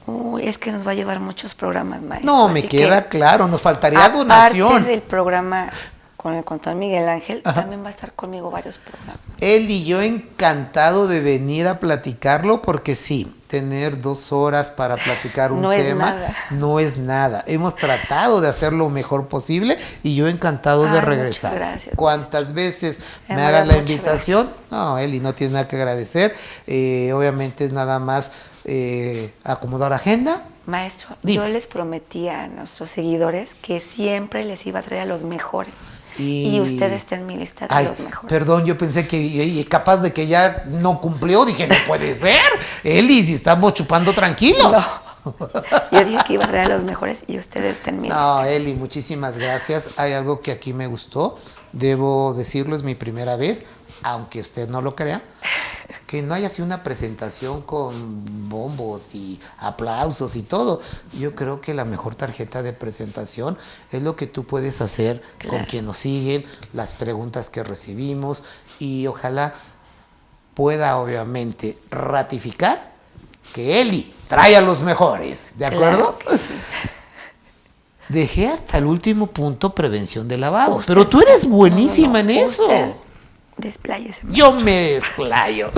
Uy, es que nos va a llevar muchos programas, maestro. No, me así queda claro, nos faltaría aparte donación. del programa con el contador Miguel Ángel, también va a estar conmigo varios programas. Él y yo encantado de venir a platicarlo, porque sí, tener 2 horas para platicar un No es tema nada. no es nada. Hemos tratado de hacer lo mejor posible y yo encantado de Ay, regresar. muchas gracias, Cuantas veces En me verdad, hagas la muchas invitación, no, Eli, no tiene nada que agradecer. Obviamente es nada más acomodar agenda. Maestro, Dime. yo les prometí a nuestros seguidores que siempre les iba a traer a los mejores. Y usted está en mi lista de Ay, los mejores. perdón, yo pensé que capaz de que ya no cumplió. Dije, no puede ser, Eli, si estamos chupando tranquilos. No. Yo dije que iba a traer a los mejores y usted está en mi No, lista. Eli, muchísimas gracias. Hay algo que aquí me gustó, debo decirlo, es mi primera vez, aunque usted no lo crea, que no haya sido una presentación con bombos y aplausos y todo. Yo creo que la mejor tarjeta de presentación es lo que tú puedes hacer con quien nos siguen, las preguntas que recibimos, y ojalá pueda obviamente ratificar que Eli trae a los mejores, ¿de acuerdo? Claro que sí. Dejé hasta el último punto prevención de lavado, Usted pero tú sí. eres buenísima No, en eso. usted despláyese. Yo me desplayo.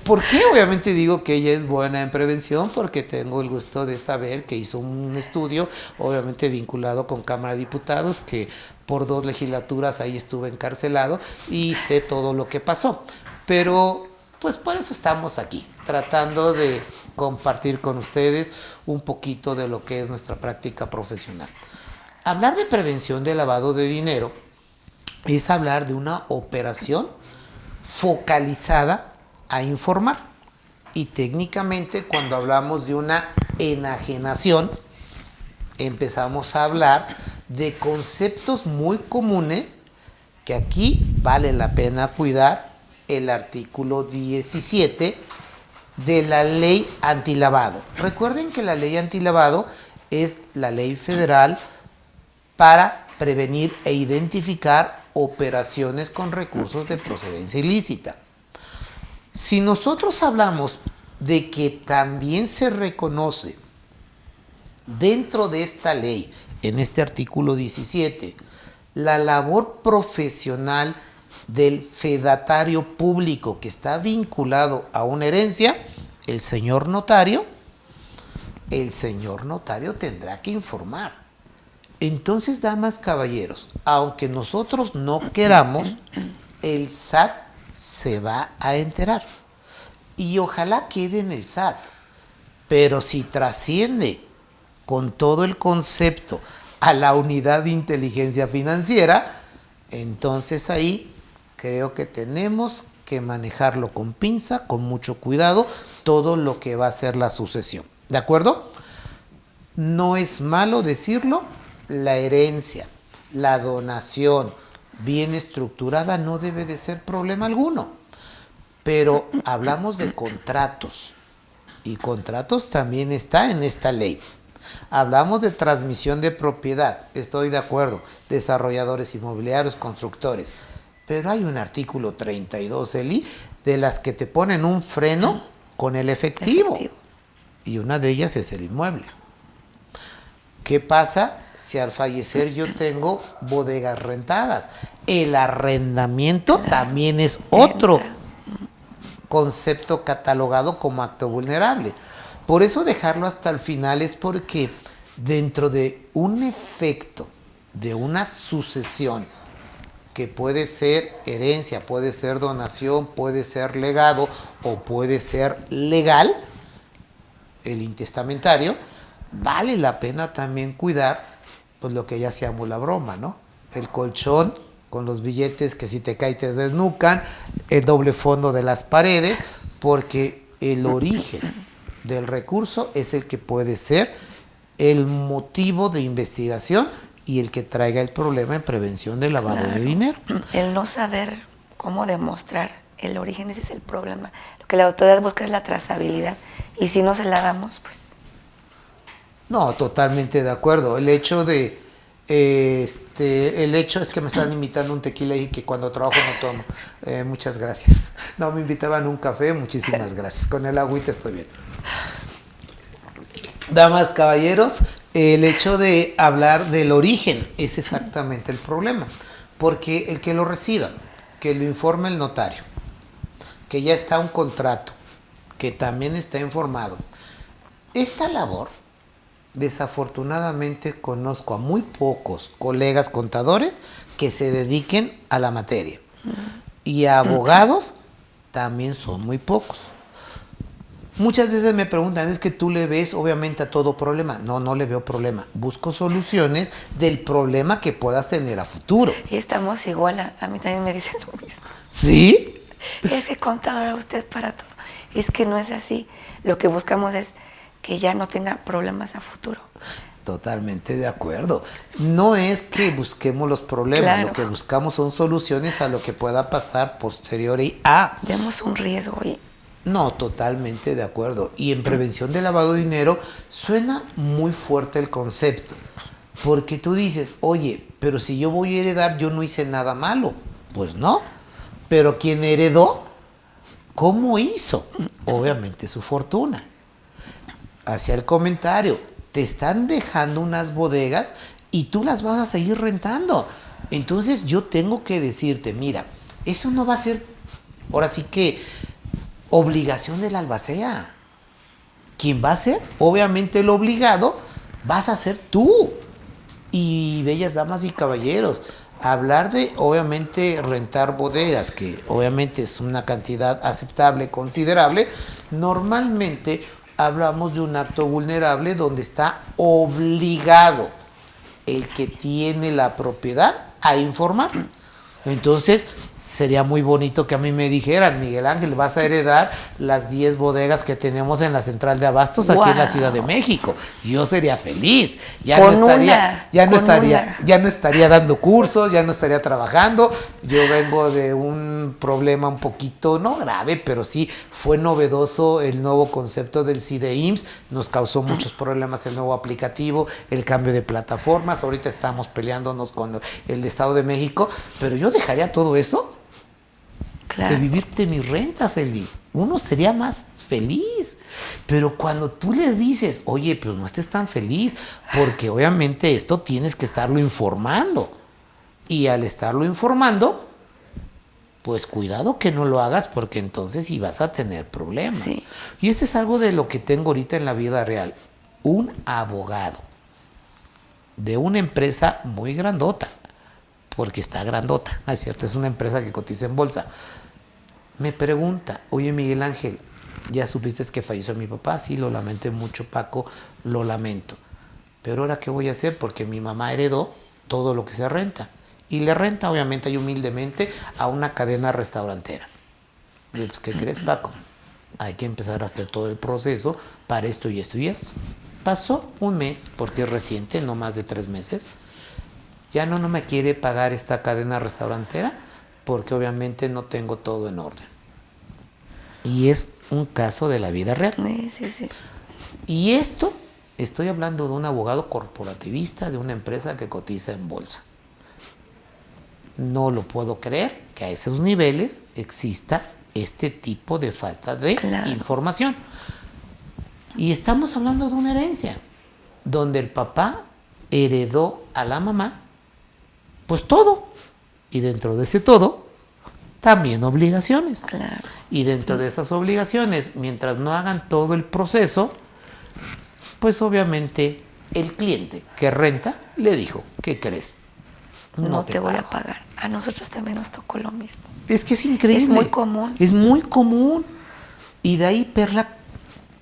¿Por qué obviamente digo que ella es buena en prevención? Porque tengo el gusto de saber que hizo un estudio, obviamente vinculado con Cámara de Diputados, que por 2 legislaturas ahí estuve encarcelado y sé todo lo que pasó. Pero pues por eso estamos aquí, tratando de compartir con ustedes un poquito de lo que es nuestra práctica profesional. Hablar de prevención de lavado de dinero es hablar de una operación focalizada a informar. Y técnicamente, cuando hablamos de una enajenación, empezamos a hablar de conceptos muy comunes que aquí vale la pena cuidar. El artículo 17 de la ley antilavado. Recuerden que la ley antilavado es la ley federal para prevenir e identificar operaciones con recursos de procedencia ilícita. Si nosotros hablamos de que también se reconoce dentro de esta ley, en este artículo 17, la labor profesional del fedatario público que está vinculado a una herencia, el señor notario tendrá que informar. Entonces, damas, caballeros, aunque nosotros no queramos, el SAT se va a enterar. Y ojalá quede en el SAT. Pero si trasciende con todo el concepto a la unidad de inteligencia financiera, entonces ahí creo que tenemos que manejarlo con pinza, con mucho cuidado, todo lo que va a ser la sucesión. ¿De acuerdo? No es malo decirlo, la herencia, la donación bien estructurada no debe de ser problema alguno. Pero hablamos de contratos, y contratos también está en esta ley. Hablamos de transmisión de propiedad, estoy de acuerdo, desarrolladores inmobiliarios, constructores, pero hay un artículo 32, Eli, de las que te ponen un freno con el efectivo. Y una de ellas es el inmueble. ¿Qué pasa si al fallecer yo tengo bodegas rentadas? El arrendamiento también es otro concepto catalogado como acto vulnerable. Por eso dejarlo hasta el final es porque dentro de un efecto de una sucesión, que puede ser herencia, puede ser donación, puede ser legado o puede ser legal, el intestamentario, vale la pena también cuidar pues lo que ya hacíamos la broma, ¿no? El colchón con los billetes que si te cae te desnucan, el doble fondo de las paredes, porque el origen del recurso es el que puede ser el motivo de investigación y el que traiga el problema en prevención del lavado de dinero. El no saber cómo demostrar el origen, ese es el problema. Lo que la autoridad busca es la trazabilidad, y si no se la damos, pues... No, totalmente de acuerdo. El hecho de El hecho es que me están invitando un tequila y que cuando trabajo no tomo. Muchas gracias. No, me invitaban a un café, muchísimas gracias. Con el agüita estoy bien. Damas, caballeros, el hecho de hablar del origen es exactamente el problema. Porque el que lo reciba, que lo informe el notario, que ya está un contrato, que también está informado. Esta labor, desafortunadamente, conozco a muy pocos colegas contadores que se dediquen a la materia. Y a abogados también son muy pocos. Muchas veces me preguntan, es que tú le ves obviamente a todo problema. No, no le veo problema. Busco soluciones del problema que puedas tener a futuro. Y estamos igual, a mí también me dicen lo mismo. ¿Sí? Es que contadora usted para todo. Es que no es así. Lo que buscamos es que ya no tenga problemas a futuro. Totalmente de acuerdo. No es que busquemos los problemas, Claro. Lo que buscamos son soluciones a lo que pueda pasar posterior a. Demos un riesgo y No, totalmente de acuerdo. Y en prevención de lavado de dinero suena muy fuerte el concepto. Porque tú dices, oye, pero si yo voy a heredar, yo no hice nada malo. Pues no. Pero quien heredó, ¿cómo hizo? Obviamente su fortuna. Hacia el comentario, te están dejando unas bodegas y tú las vas a seguir rentando. Entonces yo tengo que decirte, mira, eso no va a ser, ahora sí que, obligación del albacea. ¿Quién va a ser? Obviamente el obligado vas a ser tú. Y bellas damas y caballeros, hablar de obviamente rentar bodegas, que obviamente es una cantidad aceptable, considerable, normalmente hablamos de un acto vulnerable donde está obligado el que tiene la propiedad a informar. Entonces, sería muy bonito que a mí me dijeran, Miguel Ángel, vas a heredar las 10 bodegas que tenemos en la central de abastos aquí en la Ciudad de México. Yo sería feliz. Ya no estaría dando cursos, ya no estaría trabajando. Yo vengo de un problema un poquito, no grave, pero sí fue novedoso el nuevo concepto del CIDE-IMSS. Nos causó muchos problemas el nuevo aplicativo, el cambio de plataformas. Ahorita estamos peleándonos con el Estado de México, pero yo dejaría todo eso claro, de vivir de mis rentas, Eli. Uno sería más feliz. Pero cuando tú les dices, oye, pero no estés tan feliz, porque obviamente esto tienes que estarlo informando. Y al estarlo informando, pues cuidado que no lo hagas, porque entonces sí vas a tener problemas. Sí. Y esto es algo de lo que tengo ahorita en la vida real. Un abogado de una empresa muy grandota, porque está grandota, ¿no es cierto? Es una empresa que cotiza en bolsa. Me pregunta, oye Miguel Ángel, ¿ya supiste que falleció mi papá? Sí, lo lamenté mucho, Paco, lo lamento. Pero ahora, ¿qué voy a hacer? Porque mi mamá heredó todo lo que se renta. Y le renta, obviamente, y humildemente, a una cadena restaurantera. Y pues, ¿qué crees, Paco? Hay que empezar a hacer todo el proceso para esto y esto y esto. Pasó un mes, porque es reciente, no más de 3 meses. Ya no me quiere pagar esta cadena restaurantera porque obviamente no tengo todo en orden. Y es un caso de la vida real. Sí. Y esto, estoy hablando de un abogado corporativista de una empresa que cotiza en bolsa. No lo puedo creer que a esos niveles exista este tipo de falta de información. Y estamos hablando de una herencia, donde el papá heredó a la mamá pues todo, y dentro de ese todo también obligaciones. Claro. Y dentro de esas obligaciones, mientras no hagan todo el proceso, pues obviamente el cliente que renta le dijo, ¿qué crees? No te voy a pagar. A nosotros también nos tocó lo mismo. Es que es increíble. Es muy común. Es muy común. Y de ahí, Perla,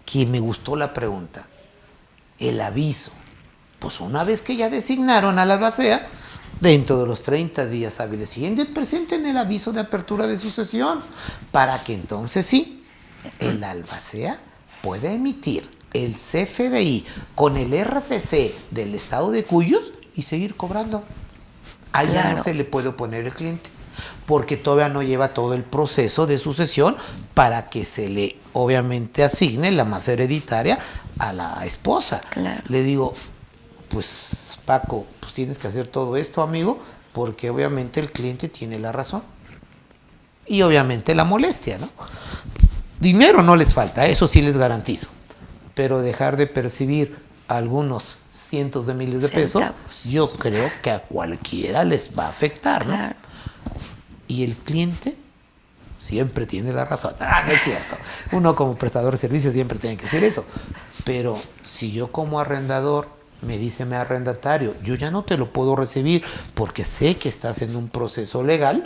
que me gustó la pregunta. El aviso. Pues una vez que ya designaron a la albacea, dentro de los 30 días hábiles siguientes, presenten el aviso de apertura de sucesión, para que entonces sí, el albacea pueda emitir el CFDI con el RFC del estado de Cuyos y seguir cobrando. Allá no se le puede oponer el cliente, porque todavía no lleva todo el proceso de sucesión para que se le obviamente asigne la masa hereditaria a la esposa. Claro. Le digo, pues Paco, pues tienes que hacer todo esto, amigo, porque obviamente el cliente tiene la razón. Y obviamente la molestia, ¿no? Dinero no les falta, eso sí les garantizo. Pero dejar de percibir algunos cientos de miles de pesos, yo creo que a cualquiera les va a afectar, ¿no? Claro. Y el cliente siempre tiene la razón. No es cierto. Uno como prestador de servicios siempre tiene que hacer eso. Pero si yo como arrendador me dice mi arrendatario, yo ya no te lo puedo recibir porque sé que estás en un proceso legal,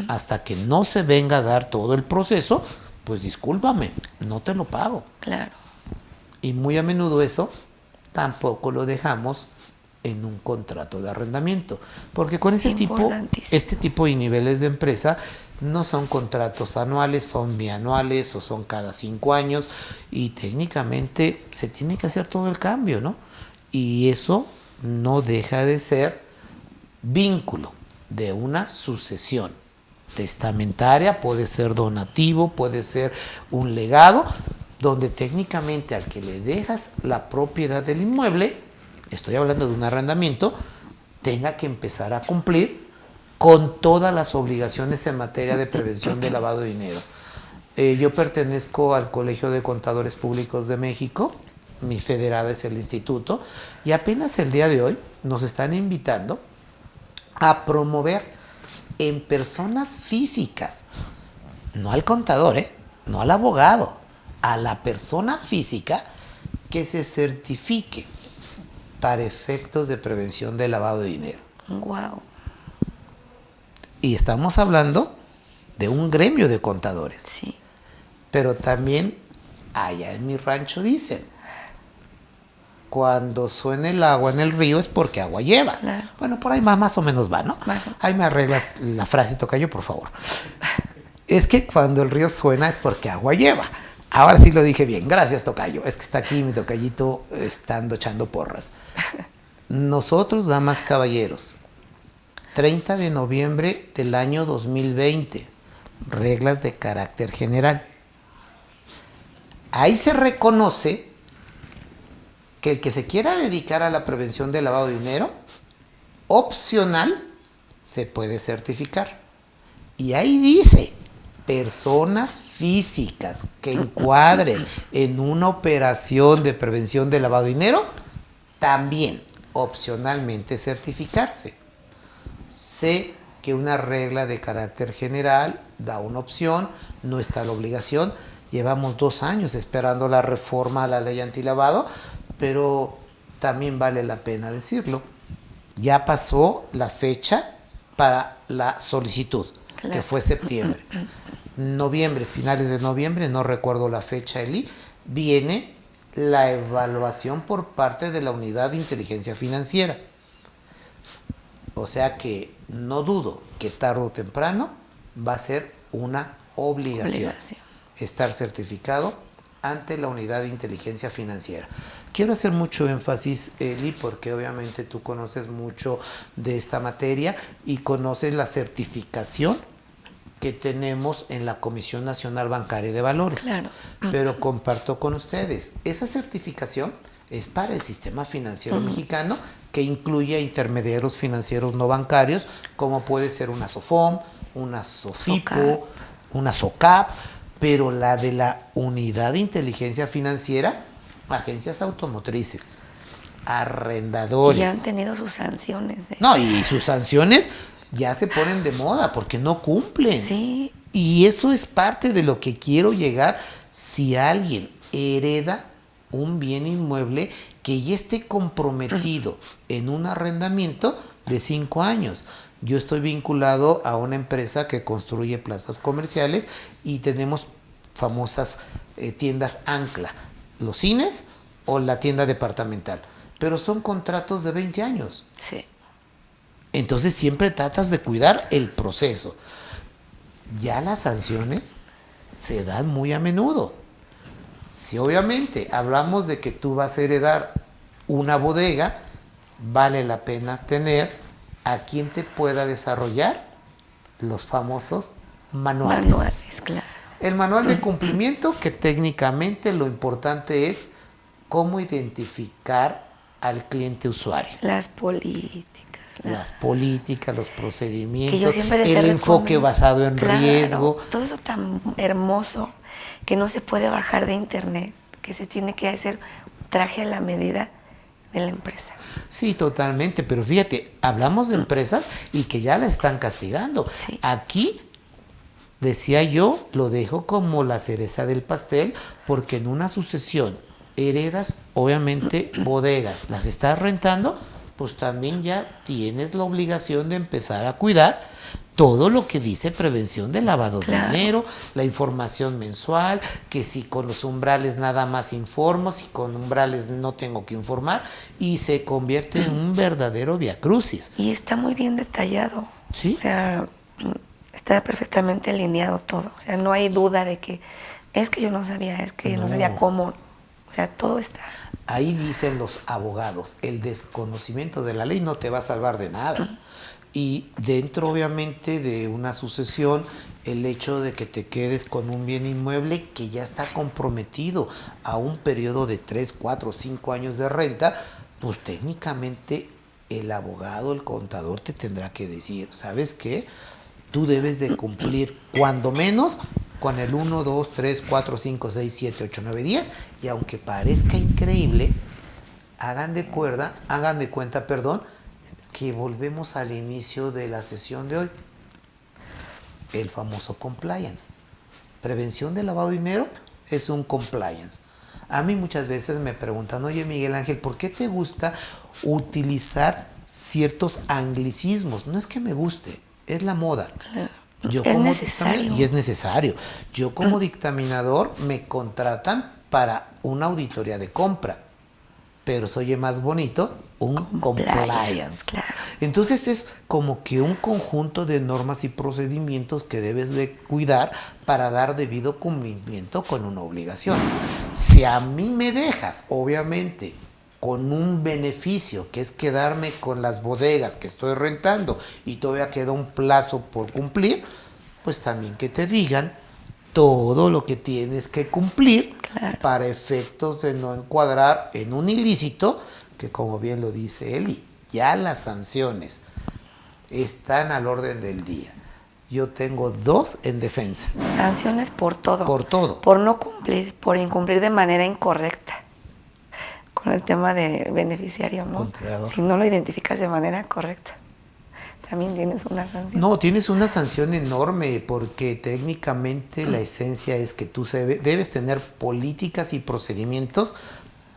hasta que no se venga a dar todo el proceso, pues discúlpame, no te lo pago. Claro. Y muy a menudo eso tampoco lo dejamos en un contrato de arrendamiento, porque con este tipo de niveles de empresa no son contratos anuales, son bianuales o son cada 5 años, y técnicamente se tiene que hacer todo el cambio, ¿no? Y eso no deja de ser vínculo de una sucesión testamentaria, puede ser donativo, puede ser un legado, donde técnicamente al que le dejas la propiedad del inmueble, estoy hablando de un arrendamiento, tenga que empezar a cumplir con todas las obligaciones en materia de prevención de lavado de dinero. Yo pertenezco al Colegio de Contadores Públicos de México, mi federada es el instituto, y apenas el día de hoy nos están invitando a promover en personas físicas, no al contador, no al abogado, a la persona física, que se certifique para efectos de prevención de lavado de dinero. Wow. Y estamos hablando de un gremio de contadores. Sí. Pero también allá en mi rancho dicen, cuando suene el agua en el río es porque agua lleva. Claro. Bueno, por ahí más o menos va, ¿no? Ahí me arreglas la frase, tocayo, por favor. Es que cuando el río suena es porque agua lleva. Ahora sí lo dije bien. Gracias, tocayo. Es que está aquí mi tocayito estando echando porras. Nosotros, damas, caballeros, 30 de noviembre del año 2020, reglas de carácter general. Ahí se reconoce que el que se quiera dedicar a la prevención del lavado de dinero, opcional, se puede certificar. Y ahí dice, personas físicas que encuadren en una operación de prevención del lavado de dinero, también opcionalmente certificarse. Sé que una regla de carácter general da una opción, no está la obligación. Llevamos 2 años esperando la reforma a la ley antilavado, pero también vale la pena decirlo. Ya pasó la fecha para la solicitud, claro, que fue septiembre. Noviembre, finales de noviembre, no recuerdo la fecha, Eli, viene la evaluación por parte de la Unidad de Inteligencia Financiera. O sea que no dudo que tarde o temprano va a ser una obligación estar certificado ante la Unidad de Inteligencia Financiera. Quiero hacer mucho énfasis, Eli, porque obviamente tú conoces mucho de esta materia y conoces la certificación que tenemos en la Comisión Nacional Bancaria de Valores. Claro. Pero comparto con ustedes, esa certificación es para el sistema financiero mexicano, que incluye a intermediarios financieros no bancarios, como puede ser una SOFOM, una SOFIPO, una SOCAP, pero la de la Unidad de Inteligencia Financiera, agencias automotrices, arrendadores. Y han tenido sus sanciones. No, y sus sanciones ya se ponen de moda porque no cumplen. Sí. Y eso es parte de lo que quiero llegar. Si alguien hereda un bien inmueble, que ya esté comprometido en un arrendamiento de 5 años. Yo estoy vinculado a una empresa que construye plazas comerciales y tenemos famosas tiendas ancla, los cines o la tienda departamental, pero son contratos de 20 años. Sí. Entonces siempre tratas de cuidar el proceso. Ya las sanciones se dan muy a menudo. Si obviamente hablamos de que tú vas a heredar una bodega, vale la pena tener a quien te pueda desarrollar los famosos manuales. Manuales, claro. El manual de cumplimiento, que técnicamente lo importante es cómo identificar al cliente usuario. Las políticas. las políticas, los Que procedimientos, yo siempre les el he enfoque recomendado. basado en Claro, riesgo. todo eso tan hermoso que no se puede bajar de internet, que se tiene que hacer traje a la medida de la empresa. Sí, totalmente, pero fíjate, hablamos de empresas y que ya la están castigando. Sí. Aquí, decía yo, lo dejo como la cereza del pastel, porque en una sucesión heredas, obviamente, bodegas, las estás rentando, pues también ya tienes la obligación de empezar a cuidar todo lo que dice prevención de lavado de dinero, la información mensual, que si con los umbrales nada más informo, si con umbrales no tengo que informar, y se convierte en un verdadero viacrucis. Y está muy bien detallado. Sí. O sea, está perfectamente alineado todo. O sea, no hay duda de que es que yo no sabía, es que no sabía cómo. O sea, todo está. Ahí dicen los abogados, el desconocimiento de la ley no te va a salvar de nada. Y dentro, obviamente, de una sucesión, el hecho de que te quedes con un bien inmueble que ya está comprometido a un periodo de 3, 4, 5 años de renta, pues técnicamente el abogado, el contador te tendrá que decir, ¿sabes qué? Tú debes de cumplir cuando menos con el 1, 2, 3, 4, 5, 6, 7, 8, 9, 10, y aunque parezca increíble, hagan de cuenta, que volvemos al inicio de la sesión de hoy. El famoso compliance. Prevención de lavado de dinero es un compliance. A mí muchas veces me preguntan, oye Miguel Ángel, ¿por qué te gusta utilizar ciertos anglicismos? No es que me guste, es la moda. Yo Es como necesario. y es necesario. Yo como dictaminador me contratan para una auditoría de compra, pero se oye más bonito un compliance. Claro. Entonces es como que un conjunto de normas y procedimientos que debes de cuidar para dar debido cumplimiento con una obligación. Si a mí me dejas, obviamente, con un beneficio, que es quedarme con las bodegas que estoy rentando y todavía queda un plazo por cumplir, pues también que te digan todo lo que tienes que cumplir para efectos de no encuadrar en un ilícito, que como bien lo dice Eli, ya las sanciones están al orden del día. Yo tengo 2 en defensa. Sanciones por todo. Por todo. Por no cumplir, por incumplir de manera incorrecta. Con el tema de beneficiario, ¿no? Controlador. Si no lo identificas de manera correcta, también tienes una sanción. No, tienes una sanción enorme porque técnicamente la esencia es que tú debes tener políticas y procedimientos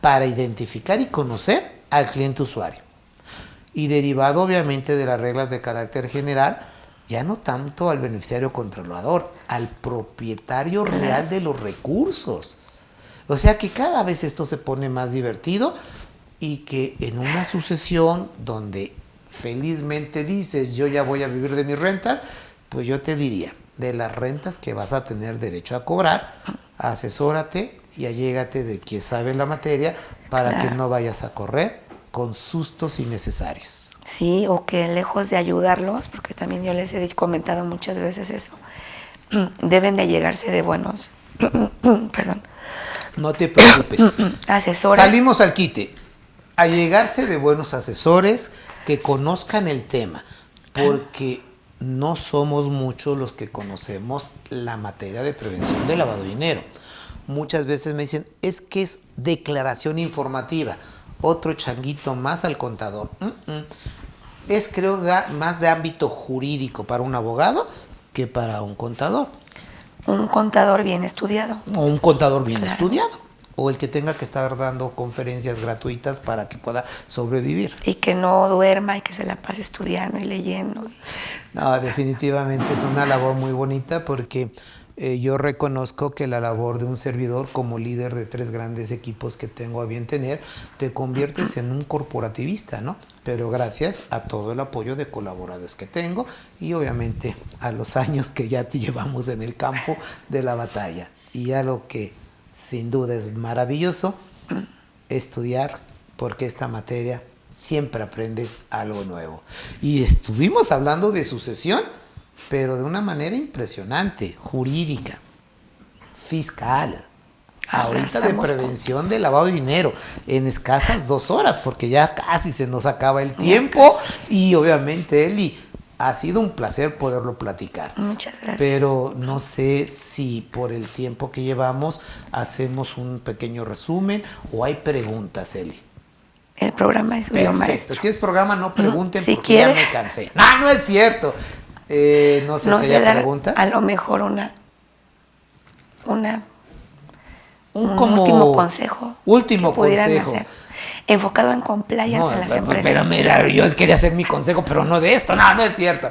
para identificar y conocer al cliente usuario. Y derivado obviamente de las reglas de carácter general, ya no tanto al beneficiario controlador, al propietario real de los recursos. O sea que cada vez esto se pone más divertido y que en una sucesión donde felizmente dices yo ya voy a vivir de mis rentas, pues yo te diría, de las rentas que vas a tener derecho a cobrar, asesórate y allégate de quien sabe la materia para que no vayas a correr con sustos innecesarios. Sí, o que lejos de ayudarlos, porque también yo les he comentado muchas veces eso, deben de llegarse de buenos, perdón, No te preocupes. asesores. Salimos al quite. Allegarse de buenos asesores que conozcan el tema, porque no somos muchos los que conocemos la materia de prevención de lavado de dinero. Muchas veces me dicen, es que es declaración informativa. Otro changuito más al contador. Es creo más de ámbito jurídico para un abogado que para un contador. Un contador bien estudiado. O un contador bien estudiado. O el que tenga que estar dando conferencias gratuitas para que pueda sobrevivir. Y que no duerma y que se la pase estudiando y leyendo. No, definitivamente es una labor muy bonita porque yo reconozco que la labor de un servidor como líder de 3 grandes equipos que tengo a bien tener, te conviertes en un corporativista, ¿no? Pero gracias a todo el apoyo de colaboradores que tengo y obviamente a los años que ya te llevamos en el campo de la batalla. Y a lo que sin duda es maravilloso estudiar, porque esta materia siempre aprendes algo nuevo. Y estuvimos hablando de sucesión, pero de una manera impresionante, jurídica, fiscal, ahorita de Arrasamos prevención de lavado de dinero en escasas 2 horas, porque ya casi se nos acaba el tiempo. Y obviamente, Eli, ha sido un placer poderlo platicar. Muchas gracias. Pero no sé si por el tiempo que llevamos hacemos un pequeño resumen o hay preguntas, Eli. El programa es suyo, maestro. Si es programa, no pregunten Si porque quiere. ya me cansé. No, no es cierto. No sé si hay preguntas. A lo mejor un como último consejo. Último que pudieran consejo. hacer, enfocado en compliance No, en las empresas. pero mira, yo quería hacer mi consejo, pero no de esto. No, no es cierto.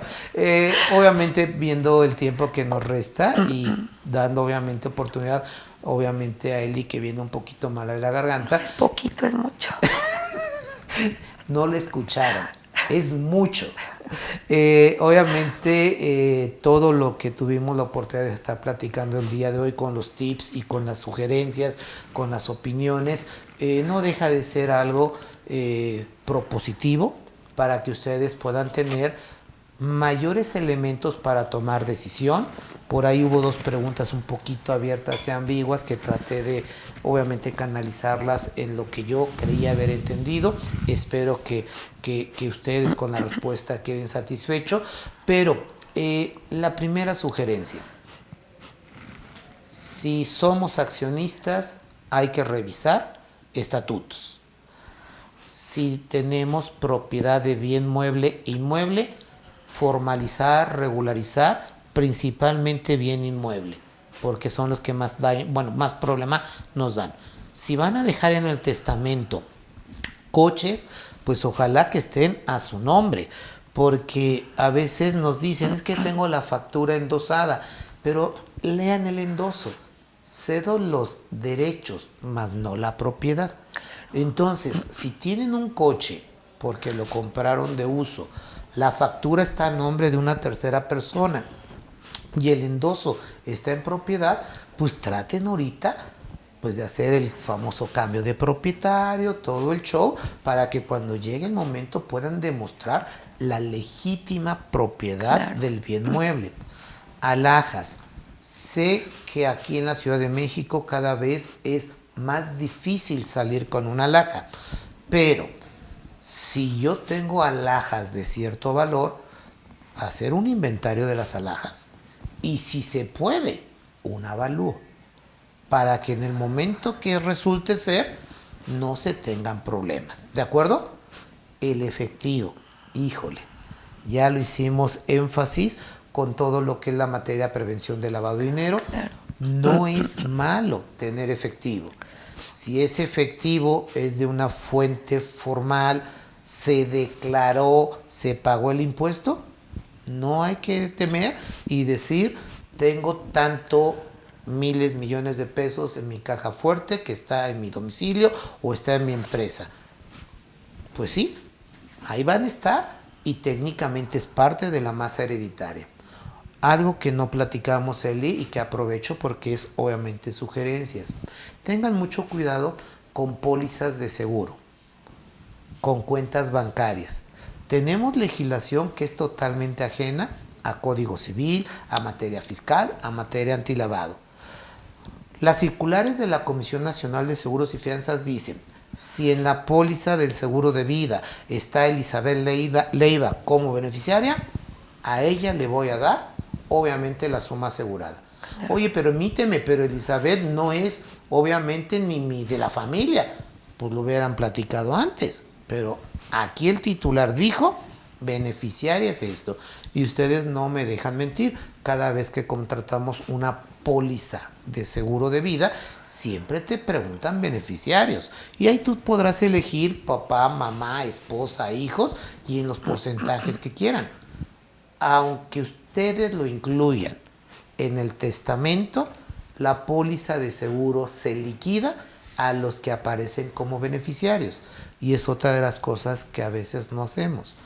Obviamente, viendo el tiempo que nos resta y dando obviamente oportunidad, obviamente a Eli, que viene un poquito mala de la garganta. Es poquito, es mucho. No le escucharon, es mucho. Obviamente todo lo que tuvimos la oportunidad de estar platicando el día de hoy con los tips y con las sugerencias, con las opiniones, no deja de ser algo propositivo para que ustedes puedan tener mayores elementos para tomar decisión. Por ahí hubo 2 preguntas un poquito abiertas y ambiguas que traté de obviamente canalizarlas en lo que yo creía haber entendido. Espero que ustedes con la respuesta queden satisfechos. Pero la primera sugerencia: si somos accionistas, hay que revisar estatutos. Si tenemos propiedad de bien mueble e inmueble, formalizar, regularizar, principalmente bien inmueble, porque son los que más más problema nos dan. Si van a dejar en el testamento coches, pues ojalá que estén a su nombre, porque a veces nos dicen, es que tengo la factura endosada, pero lean el endoso: cedo los derechos, más no la propiedad. Entonces, si tienen un coche porque lo compraron de uso, la factura está a nombre de una tercera persona y el endoso está en propiedad, pues traten ahorita pues de hacer el famoso cambio de propietario, todo el show, para que cuando llegue el momento puedan demostrar la legítima propiedad del bien mueble. Alhajas. Sé que aquí en la Ciudad de México cada vez es más difícil salir con una alhaja, pero si yo tengo alhajas de cierto valor, hacer un inventario de las alhajas y, si se puede, un avalúo, para que en el momento que resulte ser no se tengan problemas. ¿De acuerdo? El efectivo, híjole, ya lo hicimos énfasis con todo lo que es la materia de prevención de lavado de dinero. Claro. No es malo tener efectivo. Si ese efectivo es de una fuente formal, se declaró, se pagó el impuesto, no hay que temer y decir, tengo tanto miles, millones de pesos en mi caja fuerte que está en mi domicilio o está en mi empresa. Pues sí, ahí van a estar y técnicamente es parte de la masa hereditaria. Algo que no platicamos, Eli, y que aprovecho porque es obviamente sugerencias. Tengan mucho cuidado con pólizas de seguro, con cuentas bancarias. Tenemos legislación que es totalmente ajena a Código Civil, a materia fiscal, a materia antilavado. Las circulares de la Comisión Nacional de Seguros y Fianzas dicen: si en la póliza del seguro de vida está Elizabeth Leiva como beneficiaria, a ella le voy a dar obviamente la suma asegurada. Oye, permíteme, pero Elizabeth no es obviamente ni de la familia. Pues lo hubieran platicado antes, pero aquí el titular dijo, beneficiaria es esto. Y ustedes no me dejan mentir, cada vez que contratamos una póliza de seguro de vida, siempre te preguntan beneficiarios. Y ahí tú podrás elegir papá, mamá, esposa, hijos, y en los porcentajes que quieran. Aunque ustedes lo incluyan en el testamento, la póliza de seguro se liquida a los que aparecen como beneficiarios. Y es otra de las cosas que a veces no hacemos.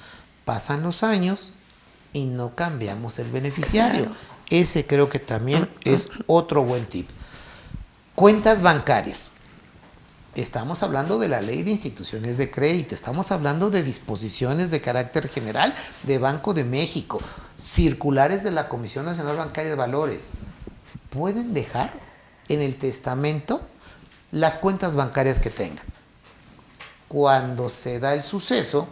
Pasan los años y no cambiamos el beneficiario. Claro. Ese creo que también es otro buen tip. Cuentas bancarias. Estamos hablando de la ley de instituciones de crédito, estamos hablando de disposiciones de carácter general de Banco de México, circulares de la Comisión Nacional Bancaria de Valores. ¿Pueden dejar en el testamento las cuentas bancarias que tengan. Cuando se da el suceso,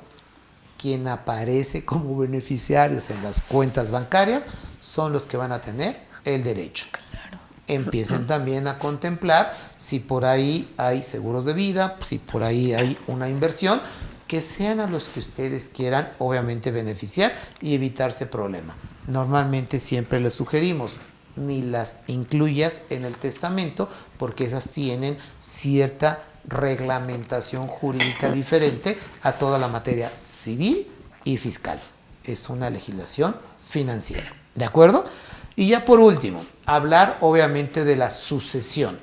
quien aparece como beneficiarios en las cuentas bancarias son los que van a tener el derecho. Claro. Empiecen también a contemplar si por ahí hay seguros de vida, si por ahí hay una inversión, que sean a los que ustedes quieran obviamente beneficiar y evitarse problema. Normalmente siempre les sugerimos ni las incluyas en el testamento porque esas tienen cierta reglamentación jurídica diferente a toda la materia civil y fiscal. Es una legislación financiera, ¿de acuerdo? Y ya por último, hablar obviamente de la sucesión.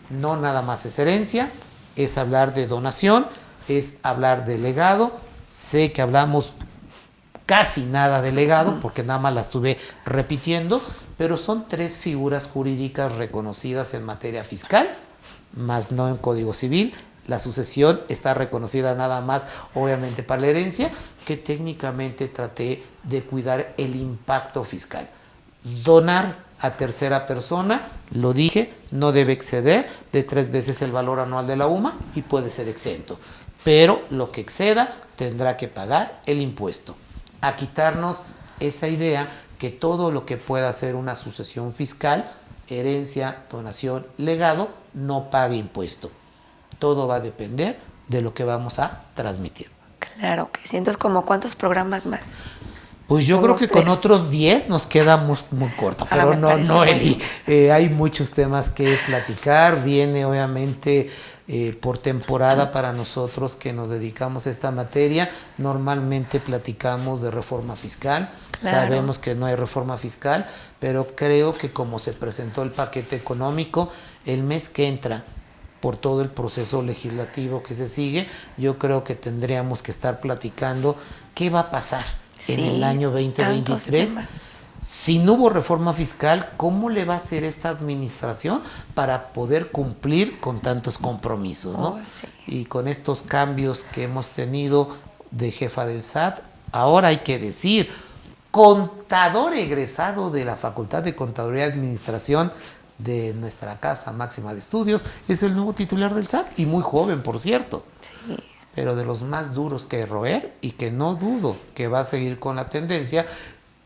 No nada más es herencia, es hablar de donación, es hablar de legado. Sé que hablamos casi nada de legado porque nada más la estuve repitiendo, pero son 3 figuras jurídicas reconocidas en materia fiscal, más no en Código Civil. La sucesión está reconocida nada más obviamente para la herencia, que técnicamente traté de cuidar el impacto fiscal. Donar a tercera persona, lo dije, no debe exceder de 3 veces el valor anual de la UMA y puede ser exento, pero lo que exceda tendrá que pagar el impuesto. A quitarnos esa idea que todo lo que pueda ser una sucesión fiscal, herencia, donación, legado, no pague impuesto. Todo va a depender de lo que vamos a transmitir. Claro que sí. Entonces, ¿como cuántos programas más? Pues yo creo que 3. con otros 10 nos quedamos muy corto, pero no, Eli. Hay muchos temas que platicar. Viene obviamente por temporada para nosotros que nos dedicamos a esta materia. Normalmente platicamos de reforma fiscal. Claro. Sabemos que no hay reforma fiscal, pero creo que como se presentó el paquete económico, el mes que entra, por todo el proceso legislativo que se sigue, yo creo que tendríamos que estar platicando qué va a pasar en el año 2023. Si no hubo reforma fiscal, ¿cómo le va a hacer esta administración para poder cumplir con tantos compromisos, ¿no? Sí. Y con estos cambios que hemos tenido de jefa del SAT, ahora hay que decir, contador egresado de la Facultad de Contaduría y Administración de nuestra Casa Máxima de Estudios, es el nuevo titular del SAT, y muy joven, por cierto. Sí. Pero de los más duros que roer, y que no dudo que va a seguir con la tendencia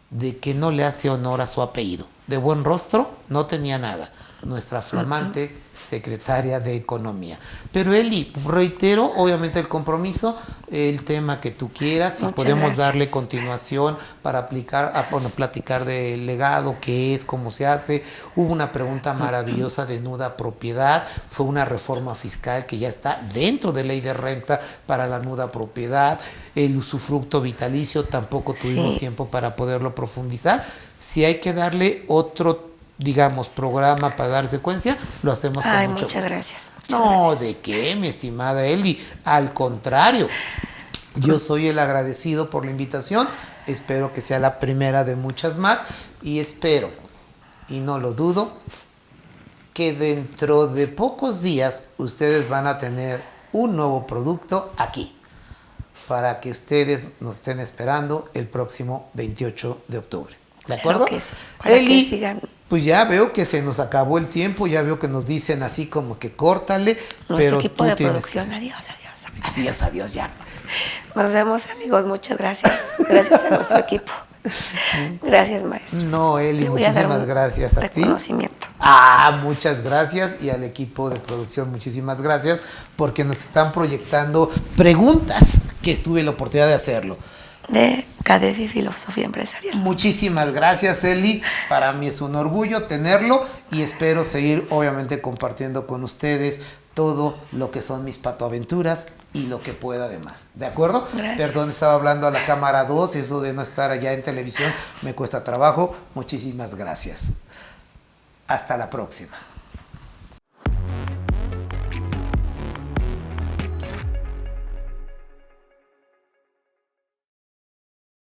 de que no le hace honor a su apellido. De buen rostro no tenía nada. Nuestra flamante secretaria de Economía. Pero Eli, reitero obviamente el compromiso, el tema que tú quieras, si podemos darle continuación para platicar del legado, qué es, cómo se hace. Hubo una pregunta maravillosa de nuda propiedad, fue una reforma fiscal que ya está dentro de ley de renta para la nuda propiedad. El usufructo vitalicio tampoco tuvimos tiempo para poderlo profundizar. Si hay que darle otro programa para dar secuencia, lo hacemos con mucho gusto. Muchas gracias. No, ¿de qué, mi estimada Eli? Al contrario, yo soy el agradecido por la invitación. Espero que sea la primera de muchas más y espero, y no lo dudo, que dentro de pocos días ustedes van a tener un nuevo producto aquí para que ustedes nos estén esperando el próximo 28 de octubre. ¿De acuerdo? Claro que sí, para Eli, que sigan. Pues ya veo que se nos acabó el tiempo, ya veo que nos dicen así como que córtale, nuestro pero equipo tú de tienes producción, que... adiós, ya. Nos vemos, amigos, muchas gracias. Gracias a nuestro equipo. Gracias, maestro. No, Eli, muchísimas gracias a ti. Reconocimiento. Muchas gracias, y al equipo de producción muchísimas gracias porque nos están proyectando preguntas que tuve la oportunidad de hacerlo. De CADEFI Filosofía Empresarial. Muchísimas gracias, Eli. Para mí es un orgullo tenerlo y espero seguir obviamente compartiendo con ustedes todo lo que son mis patoaventuras y lo que pueda además. ¿De acuerdo? Gracias. Perdón, estaba hablando a la cámara 2, eso de no estar allá en televisión me cuesta trabajo. Muchísimas gracias. Hasta la próxima.